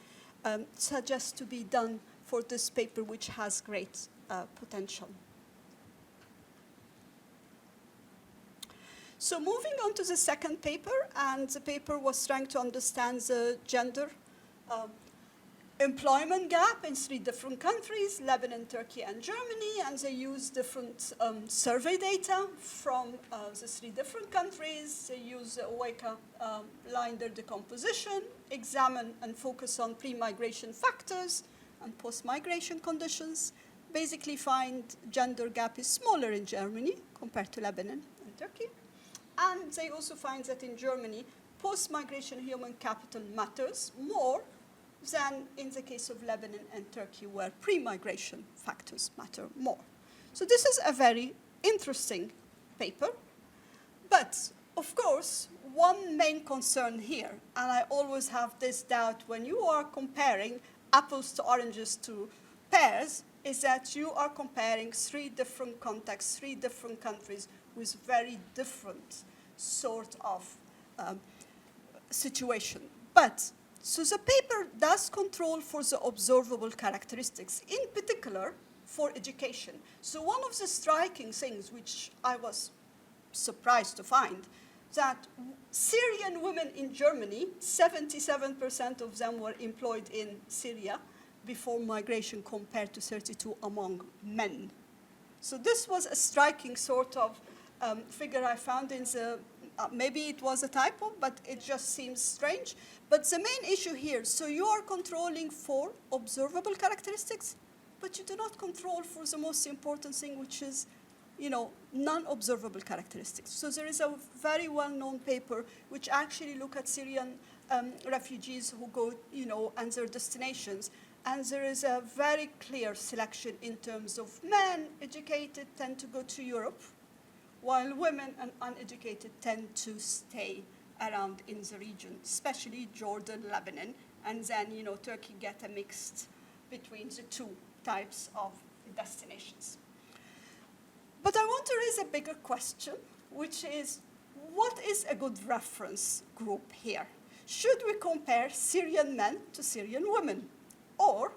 Speaker 1: suggest to be done for this paper, which has great potential. So moving on to the second paper, and the paper was trying to understand the gender employment gap in 3 different countries, Lebanon, Turkey, and Germany, and they used different survey data from the 3 different countries. They use the OECA blinder decomposition, examine and focus on pre-migration factors and post-migration conditions, basically find gender gap is smaller in Germany compared to Lebanon and Turkey. And they also find that in Germany, post-migration human capital matters more than in the case of Lebanon and Turkey, where pre-migration factors matter more. So this is a very interesting paper. But, of course, one main concern here, and I always have this doubt when you are comparing apples to oranges to pears, is that you are comparing 3 different contexts, 3 different countries with very different sort of situation. But, so the paper does control for the observable characteristics, in particular for education. So one of the striking things which I was surprised to find, that Syrian women in Germany, 77% of them were employed in Syria before migration compared to 32 among men. So this was a striking sort of figure I found in the, maybe it was a typo, but it just seems strange. But the main issue here, so you are controlling for observable characteristics, but you do not control for the most important thing, which is, non-observable characteristics. So there is a very well-known paper which actually look at Syrian refugees who go, and their destinations. And there is a very clear selection in terms of men educated tend to go to Europe, while women and uneducated tend to stay around in the region, especially Jordan, Lebanon, and then, Turkey get a mixed between the 2 types of destinations. But I want to raise a bigger question, which is, what is a good reference group here? Should we compare Syrian men to Syrian women? Or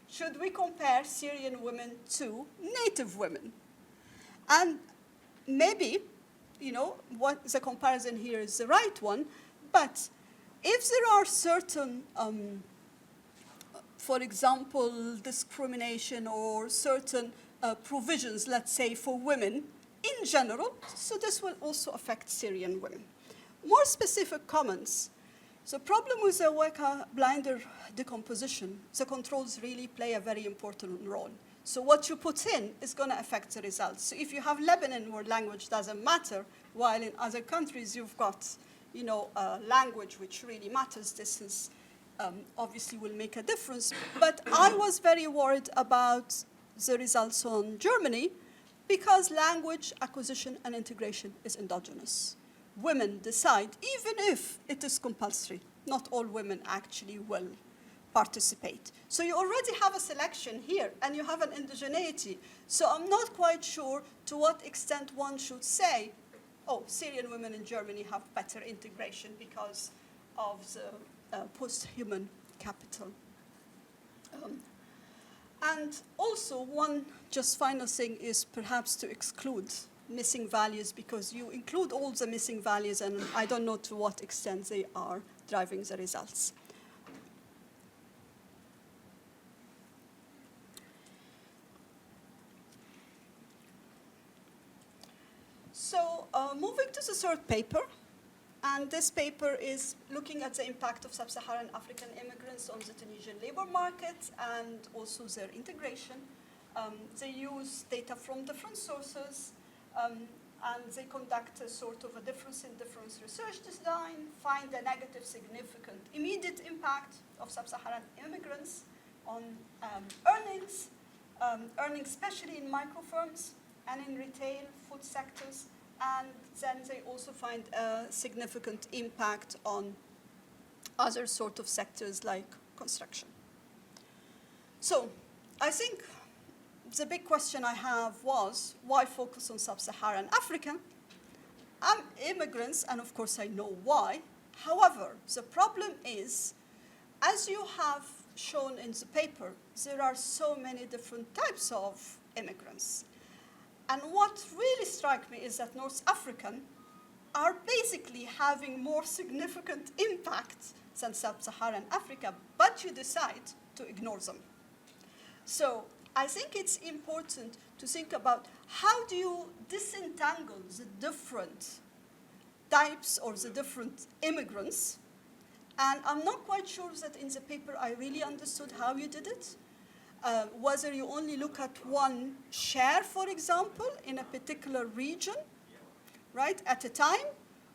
Speaker 1: should we compare Syrian women to native women? And maybe, what the comparison here is the right one, but if there are certain, for example, discrimination or certain provisions, let's say, for women in general, so this will also affect Syrian women. More specific comments. The problem with the OECA blinder decomposition, the controls really play a very important role. So what you put in is going to affect the results. So if you have Lebanon where language doesn't matter, while in other countries you've got, language which really matters, this is obviously will make a difference. But I was very worried about the results on Germany because language acquisition and integration is endogenous. Women decide, even if it is compulsory. Not all women actually will participate. So you already have a selection here, and you have an indigeneity. So I'm not quite sure to what extent one should say, oh, Syrian women in Germany have better integration because of the post-human capital. And also, one just final thing is perhaps to exclude missing values, because you include all the missing values, and I don't know to what extent they are driving the results. So moving to the third paper, and this paper is looking at the impact of Sub-Saharan African immigrants on the Tunisian labor market and also their integration. They use data from different sources, and they conduct a sort of a difference in difference research design, find a negative significant immediate impact of Sub-Saharan immigrants on earnings especially in micro firms and in retail, food sectors, and then they also find a significant impact on other sort of sectors like construction. So I think the big question I have was, why focus on Sub-Saharan Africa? I'm immigrants, and of course I know why. However, the problem is, as you have shown in the paper, there are so many different types of immigrants. And what really struck me is that North African are basically having more significant impact than Sub-Saharan Africa, but you decide to ignore them. So I think it's important to think about how do you disentangle the different types or the different immigrants. And I'm not quite sure that in the paper I really understood how you did it. Whether you only look at one share, for example, in a particular region, right, at a time.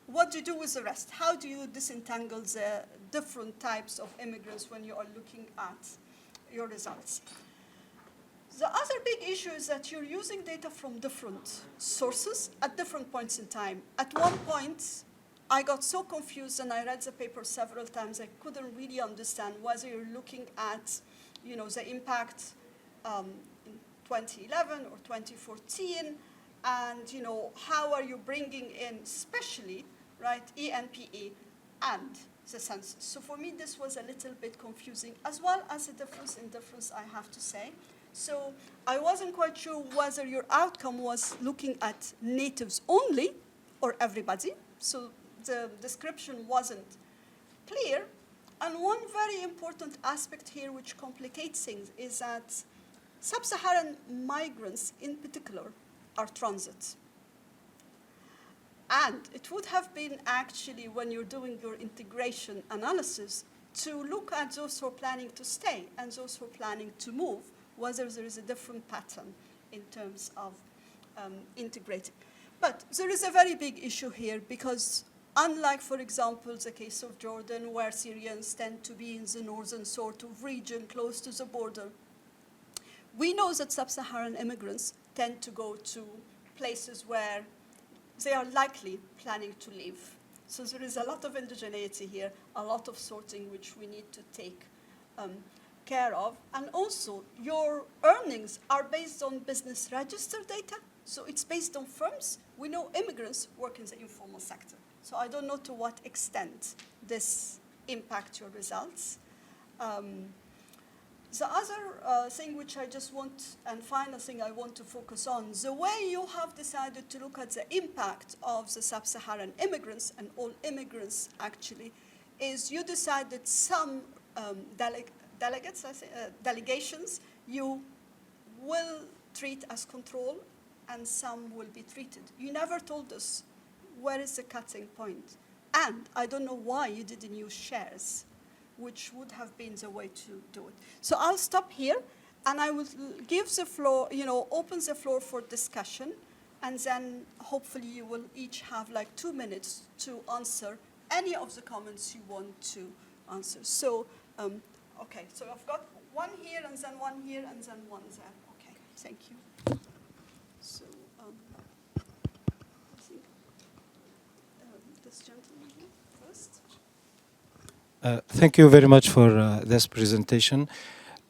Speaker 1: What do you do with the rest? How do you disentangle the different types of immigrants when you are looking at your results? The other big issue is that you're using data from different sources at different points in time. At one point, I got so confused, and I read the paper several times, I couldn't really understand whether you're looking at, you know, the impact in 2011 or 2014, and, you know, how are you bringing in, especially, right, ENPE and the census. So for me, this was a little bit confusing, as well as a difference in difference, I have to say. So I wasn't quite sure whether your outcome was looking at natives only or everybody. So the description wasn't clear. And one very important aspect here which complicates things is that Sub-Saharan migrants in particular are transit. And it would have been actually, when you're doing your integration analysis, to look at those who are planning to stay and those who are planning to move, whether there is a different pattern in terms of integrating. But there is a very big issue here because unlike, for example, the case of Jordan, where Syrians tend to be in the northern sort of region close to the border, we know that Sub-Saharan immigrants tend to go to places where they are likely planning to live. So there is a lot of indigeneity here, a lot of sorting which we need to take care of. And also, your earnings are based on business register data. So it's based on firms. We know immigrants work in the informal sector. So I don't know to what extent this impacts your results. The other thing which I just want, and final thing I want to focus on, the way you have decided to look at the impact of the Sub-Saharan immigrants, and all immigrants actually, is you decided some delegations you will treat as control and some will be treated. You never told us where is the cutting point. And I don't know why you didn't use shares, which would have been the way to do it. So I'll stop here, and I will give the floor, open the floor for discussion, and then hopefully you will each have like 2 minutes to answer any of the comments you want to answer. So, okay, so I've got one here, and then one here, and then one there. Okay, thank you. So, I think this gentleman here first.
Speaker 5: Thank you very much for this presentation.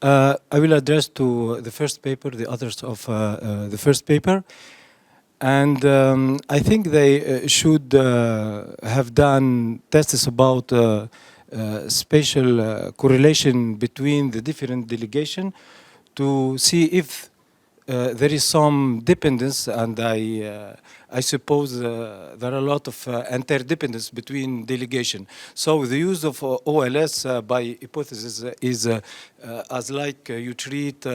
Speaker 5: I will address to the first paper, the authors of the first paper. And I think they should have done tests about spatial correlation between the different delegation to see if there is some dependence, and I suppose there are a lot of interdependence between delegation. So the use of OLS by hypothesis is as like you treat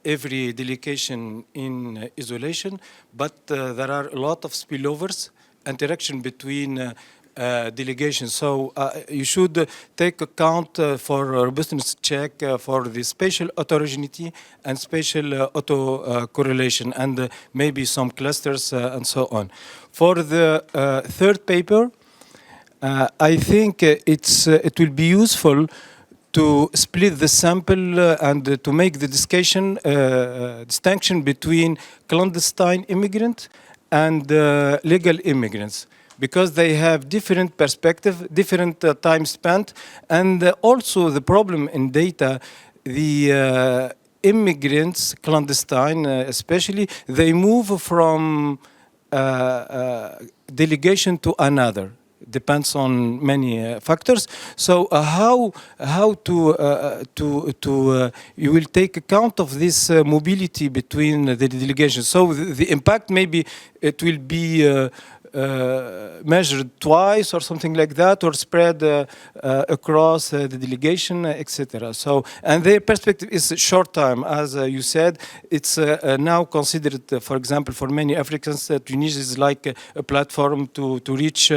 Speaker 5: every delegation in isolation, but there are a lot of spillovers, interaction between delegations. So you should take account for robustness check for the spatial autorogeneity and spatial autocorrelation, and maybe some clusters and so on. For the third paper, I think it will be useful to split the sample and to make the distinction between clandestine immigrant and legal immigrants, because they have different perspective, different time spent, and also the problem in data, the immigrants, clandestine especially, they move from delegation to another. Depends on many factors. So how you will take account of this mobility between the delegations? So the impact, maybe it will be measured twice or something like that, or spread across the delegation, etc. So, and their perspective is short time, as you said. It's now considered, for example, for many Africans, Tunisia is like a platform to reach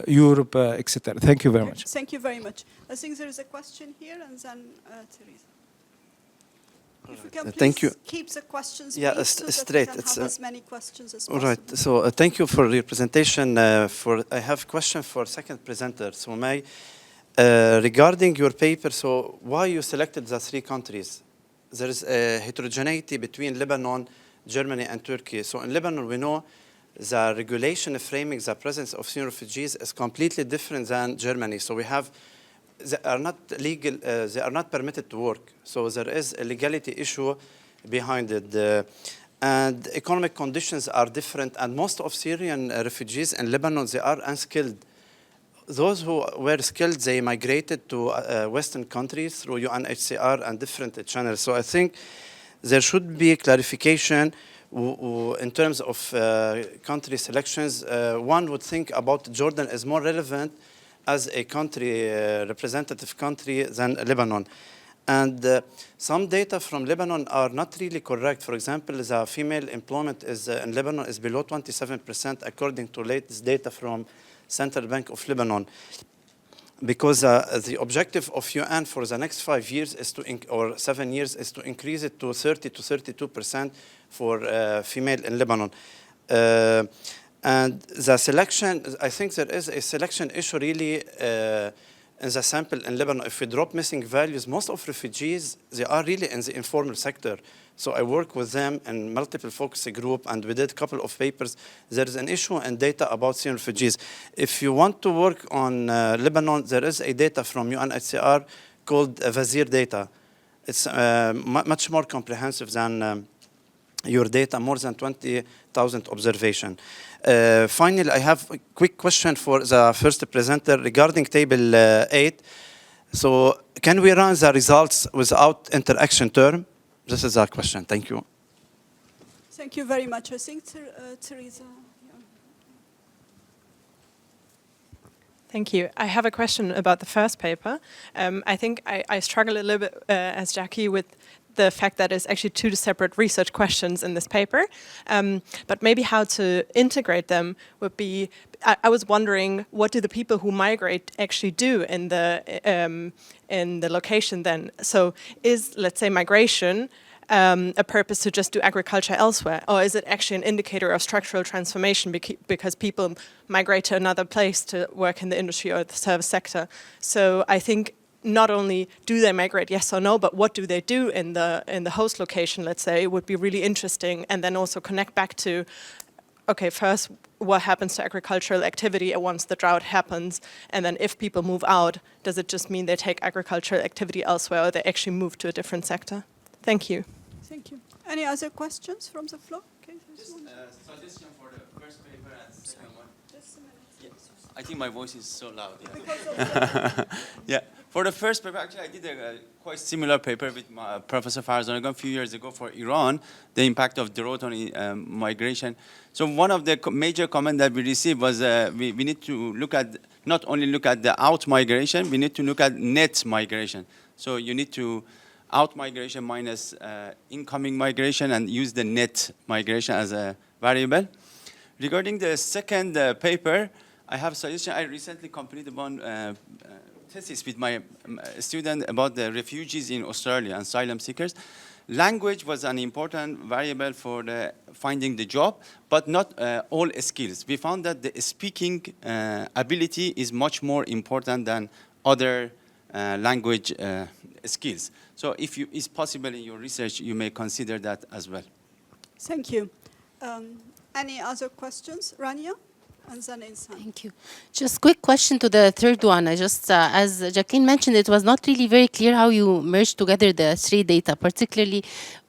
Speaker 5: Europe, etc. Thank you very much.
Speaker 1: Thank you very much. I think there is a question here, and then Teresa. If you can please
Speaker 6: thank you.
Speaker 1: keep the questions
Speaker 6: Yeah,
Speaker 1: brief so
Speaker 6: straight.
Speaker 1: that we can have as many questions as
Speaker 6: All
Speaker 1: possible.
Speaker 6: right. So thank you for your presentation. I have a question for second presenter, so Maye. Regarding your paper, so why you selected the 3 countries? There is a heterogeneity between Lebanon, Germany, and Turkey. So in Lebanon, we know the regulation framing the presence of Syrian refugees is completely different than Germany. So we have, they are not legal, they are not permitted to work. So there is a legality issue behind it. And economic conditions are different. And most of Syrian refugees in Lebanon, they are unskilled. Those who were skilled, they migrated to Western countries through UNHCR and different channels. So I think there should be clarification in terms of country selections. One would think about Jordan as more relevant as a country, representative country than Lebanon. And some data from Lebanon are not really correct. For example, the female employment is in Lebanon is below 27% according to latest data from Central Bank of Lebanon. Because the objective of UN for the next 5 years is to, or 7 years, is to increase it to 30 to 32% for female in Lebanon. And the selection, I think there is a selection issue really in the sample in Lebanon. If we drop missing values, most of refugees, they are really in the informal sector. So I work with them in multiple focus group, and we did a couple of papers. There is an issue and data about Syrian refugees. If you want to work on Lebanon, there is a data from UNHCR called Vazir data. It's much more comprehensive than your data, more than 20,000 observation. Finally, I have a quick question for the first presenter regarding table 8. So can we run the results without interaction term? This is our question. Thank you.
Speaker 1: Thank you very much. I think Teresa.
Speaker 7: Thank you. I have a question about the first paper. I think I struggle a little bit, as Jackie, with the fact that it's actually 2 separate research questions in this paper. But maybe how to integrate them would be, I was wondering, what do the people who migrate actually do in the location then? So is, let's say, migration a purpose to just do agriculture elsewhere? Or is it actually an indicator of structural transformation because people migrate to another place to work in the industry or the service sector? So I think not only do they migrate, yes or no, but what do they do in the host location, let's say, would be really interesting. And then also connect back to, okay, first, what happens to agricultural activity once the drought happens? And then if people move out, does it just mean they take agricultural activity elsewhere, or they actually move to a different sector? Thank you.
Speaker 1: Thank you. Any other questions from the floor? Okay,
Speaker 8: Just suggestion for the first paper and the second one.
Speaker 1: Just a minute.
Speaker 8: Yeah. I think my voice is so loud. Yeah.
Speaker 1: Because of
Speaker 8: Yeah. For the first paper, actually, I did a quite similar paper with my Professor Farzanagan a few years ago for Iran, the impact of drought on migration. So one of the major comments that we received was we need to look at, not only look at the out migration, we need to look at net migration. So you need to out migration minus incoming migration and use the net migration as a variable. Regarding the second paper, I have a suggestion. I recently completed one thesis with my student about the refugees in Australia and asylum seekers. Language was an important variable for finding the job, but not all skills. We found that the speaking ability is much more important than other language skills. So if it's possible in your research, you may consider that as well.
Speaker 1: Thank you. Any other questions? Rania? And then Insan.
Speaker 9: Thank you. Just quick question to the third one. I just, as Jacqueline mentioned, it was not really very clear how you merged together the three data, particularly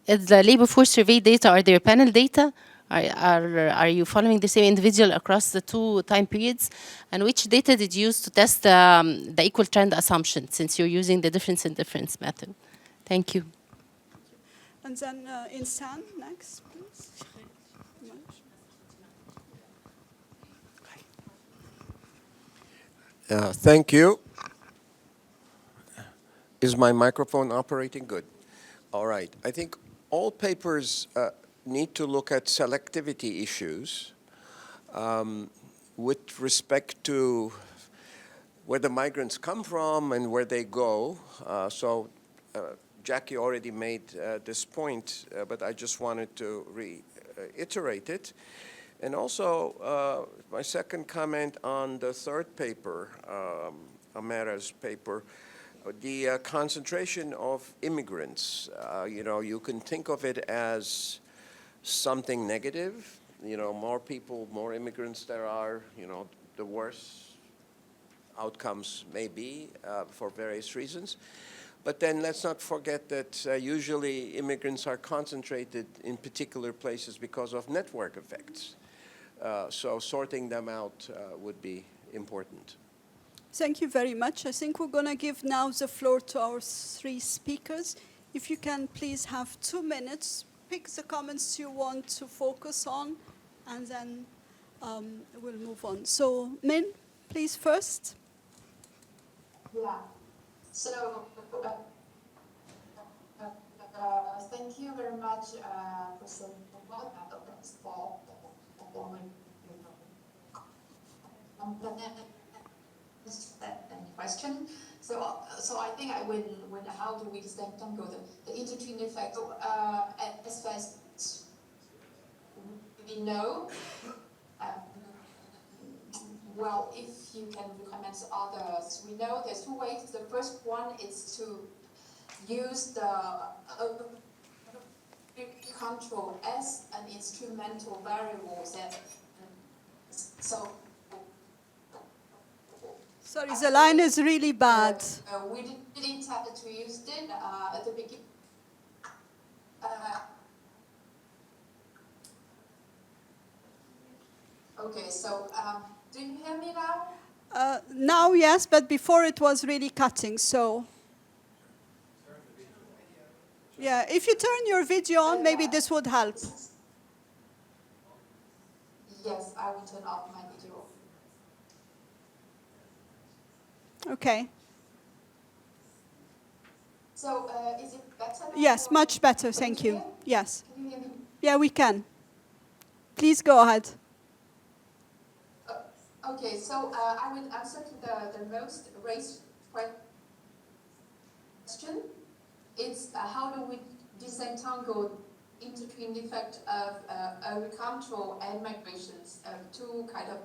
Speaker 9: the labor force survey data. Are there panel data? Are you following the same individual across the two time periods? And which data did you use to test the equal trend assumption, since you're using the difference in difference method? Thank you.
Speaker 1: And then Insan next, please.
Speaker 10: Thank you. Is my microphone operating? Good. All right. I think all papers need to look at selectivity issues with respect to where the migrants come from and where they go. So Jackie already made this point, but I just wanted to reiterate it. And also, my second comment on the third paper, Amara's paper, the concentration of immigrants. You know, you can think of it as something negative. You know, more people, more immigrants there are, you know, the worse outcomes may be for various reasons. But then let's not forget that usually immigrants are concentrated in particular places because of network effects. So sorting them out would be important.
Speaker 1: Thank you very much. I think we're going to give now the floor to our three speakers. If you can please have 2 minutes, pick the comments you want to focus on, and then we'll move on. So, Minh, please first.
Speaker 2: Yeah. So, thank you very much, President for question. So I think I when how do we disentangle the intertwined effect? As far as we know, well, if you can recommend others, we know there's 2 ways. The first one is to use the control as an instrumental variable. So.
Speaker 1: Sorry, the line is really bad.
Speaker 2: We didn't intend to use it at the beginning. Okay, so do you hear me now?
Speaker 1: Now, yes, but before it was really cutting, so. Yeah, if you turn your video on, maybe this would help.
Speaker 2: Yes, I will turn off my video.
Speaker 1: Okay.
Speaker 2: So, is it better now?
Speaker 1: Yes, much better, thank you. Yes.
Speaker 2: Can you hear me?
Speaker 1: Yeah, we can. Please go ahead.
Speaker 2: Okay, so I will answer to the most raised question. It's how do we disentangle intertwined effect of urban control and migrations, 2 kind of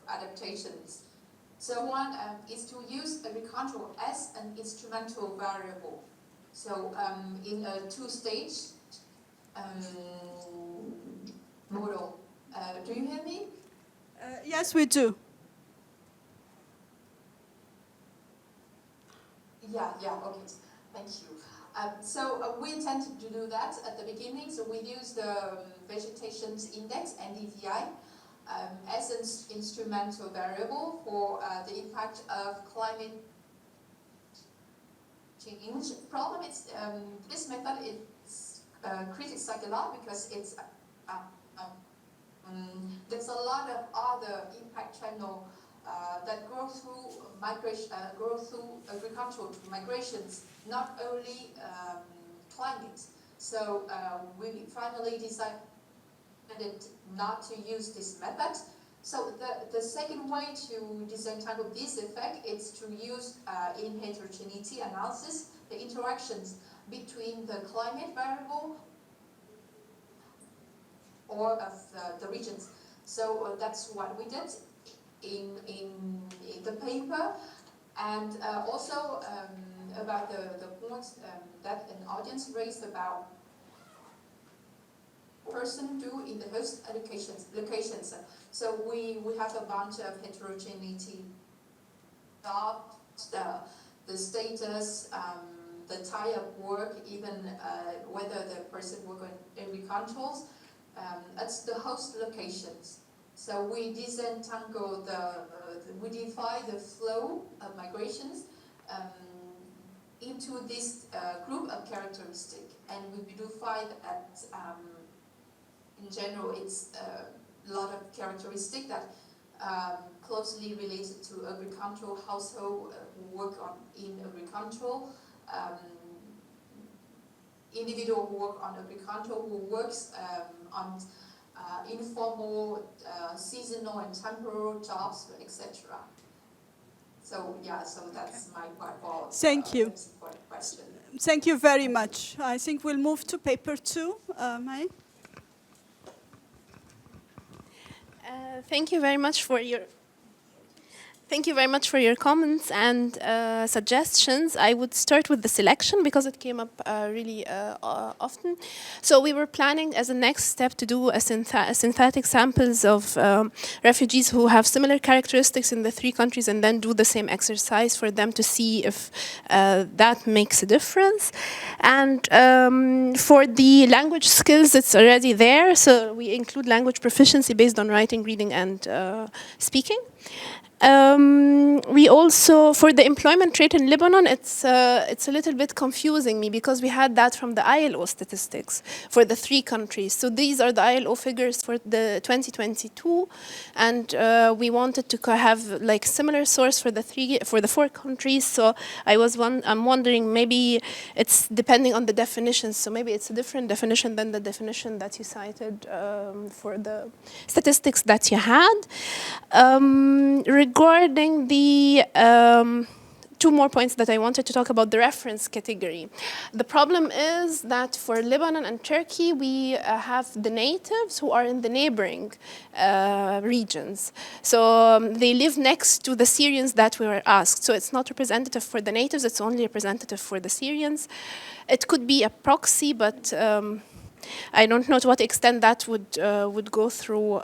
Speaker 2: adaptations. So one is to use urban control as an instrumental variable. So in a 2-stage model. Do you hear me?
Speaker 1: Yes, we do.
Speaker 2: Yeah, okay, thank you. So we intend to do that at the beginning. So we use the vegetation index, NDVI, as an instrumental variable for the impact of climate change. Problem is this method is criticized a lot because it's there's a lot of other impact channel that grow through migration, grow through agricultural migrations, not only climate. So we finally decided not to use this method. So the second way to disentangle this effect is to use in heterogeneity analysis the interactions between the climate variable or of the regions. So that's what we did in the paper, and also about the points that an audience raised about person do in the host locations. So we have a bunch of heterogeneity, the status, the tie-up work, even whether the person work on every controls. That's the host locations. So we disentangle we divide the flow of migrations into this group of characteristics, and we do find that in general it's a lot of characteristics that closely related to agricultural household who work in agricultural, individual who work on agricultural, who works on informal, seasonal and temporal jobs, etc. So yeah, so that's my part for
Speaker 1: Thank you.
Speaker 2: for the question.
Speaker 1: Thank you very much. I think we'll move to paper 2, Maye.
Speaker 3: Thank you very much for your comments and suggestions. I would start with the selection because it came up really often. So we were planning as a next step to do a synthetic samples of refugees who have similar characteristics in the 3 countries, and then do the same exercise for them to see if that makes a difference. And for the language skills, it's already there. So we include language proficiency based on writing, reading, and speaking. We also, for the employment rate in Lebanon, it's a little bit confusing me because we had that from the ILO statistics for the 3 countries. So these are the ILO figures for the 2022, and we wanted to have like similar source for the 4 countries. So I'm wondering, maybe it's depending on the definitions. So maybe it's a different definition than the definition that you cited for the statistics that you had. Regarding the 2 more points that I wanted to talk about, the reference category. The problem is that for Lebanon and Turkey, we have the natives who are in the neighboring regions. So they live next to the Syrians that we were asked. So it's not representative for the natives, it's only representative for the Syrians. It could be a proxy, but I don't know to what extent that would go through.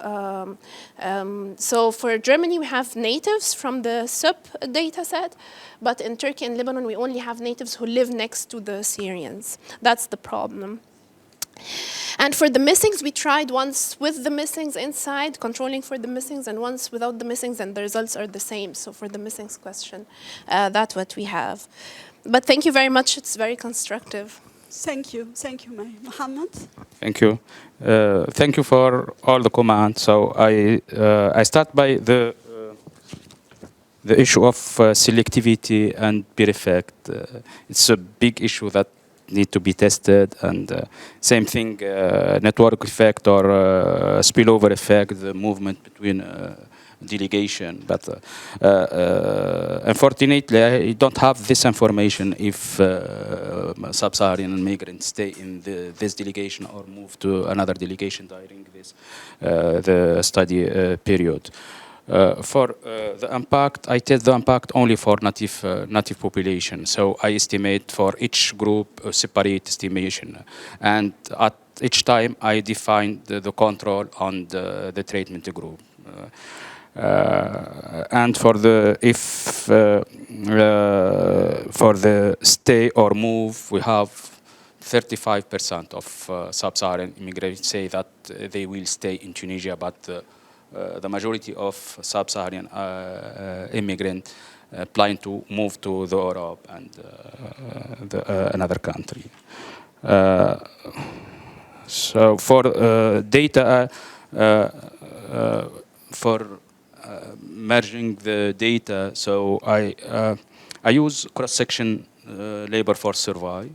Speaker 3: So for Germany, we have natives from the SUP data set, but in Turkey and Lebanon, we only have natives who live next to the Syrians. That's the problem. And for the missings, we tried once with the missings inside, controlling for the missings, and once without the missings, and the results are the same. So for the missings question, that's what we have. But thank you very much. It's very constructive.
Speaker 1: Thank you, Maye. Mohamed?
Speaker 4: Thank you. Thank you for all the comments. So I start by the issue of selectivity and peer effect. It's a big issue that need to be tested, and same thing, network effect or spillover effect, the movement between delegation, but unfortunately I don't have this information if Sub-Saharan migrants stay in this delegation or move to another delegation during this the study period. For the impact, I test the impact only for native population. So I estimate for each group a separate estimation, and at each time I define the control on the treatment group. And for the for the stay or move, we have 35% of Sub-Saharan immigrants say that they will stay in Tunisia, but the majority of Sub-Saharan immigrants plan to move to Europe and another country. So for data, for merging the data, so I use cross-section labor force survey,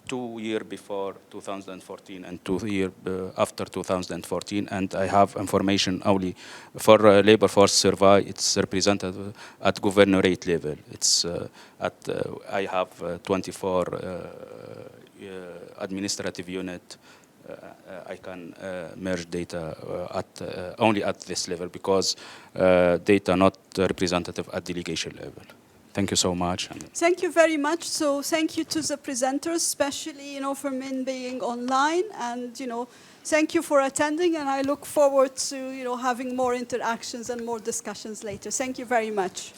Speaker 4: 2 years before 2014 and 2 years after 2014, and I have information only for labor force survey. It's represented at governorate level. It's I have 24 administrative unit. I can merge data only at this level because data not representative at delegation level. Thank you so much.
Speaker 1: Thank you very much. So thank you to the presenters, especially for Minh being online, and Thank you for attending, and I look forward to having more interactions and more discussions later. Thank you very much.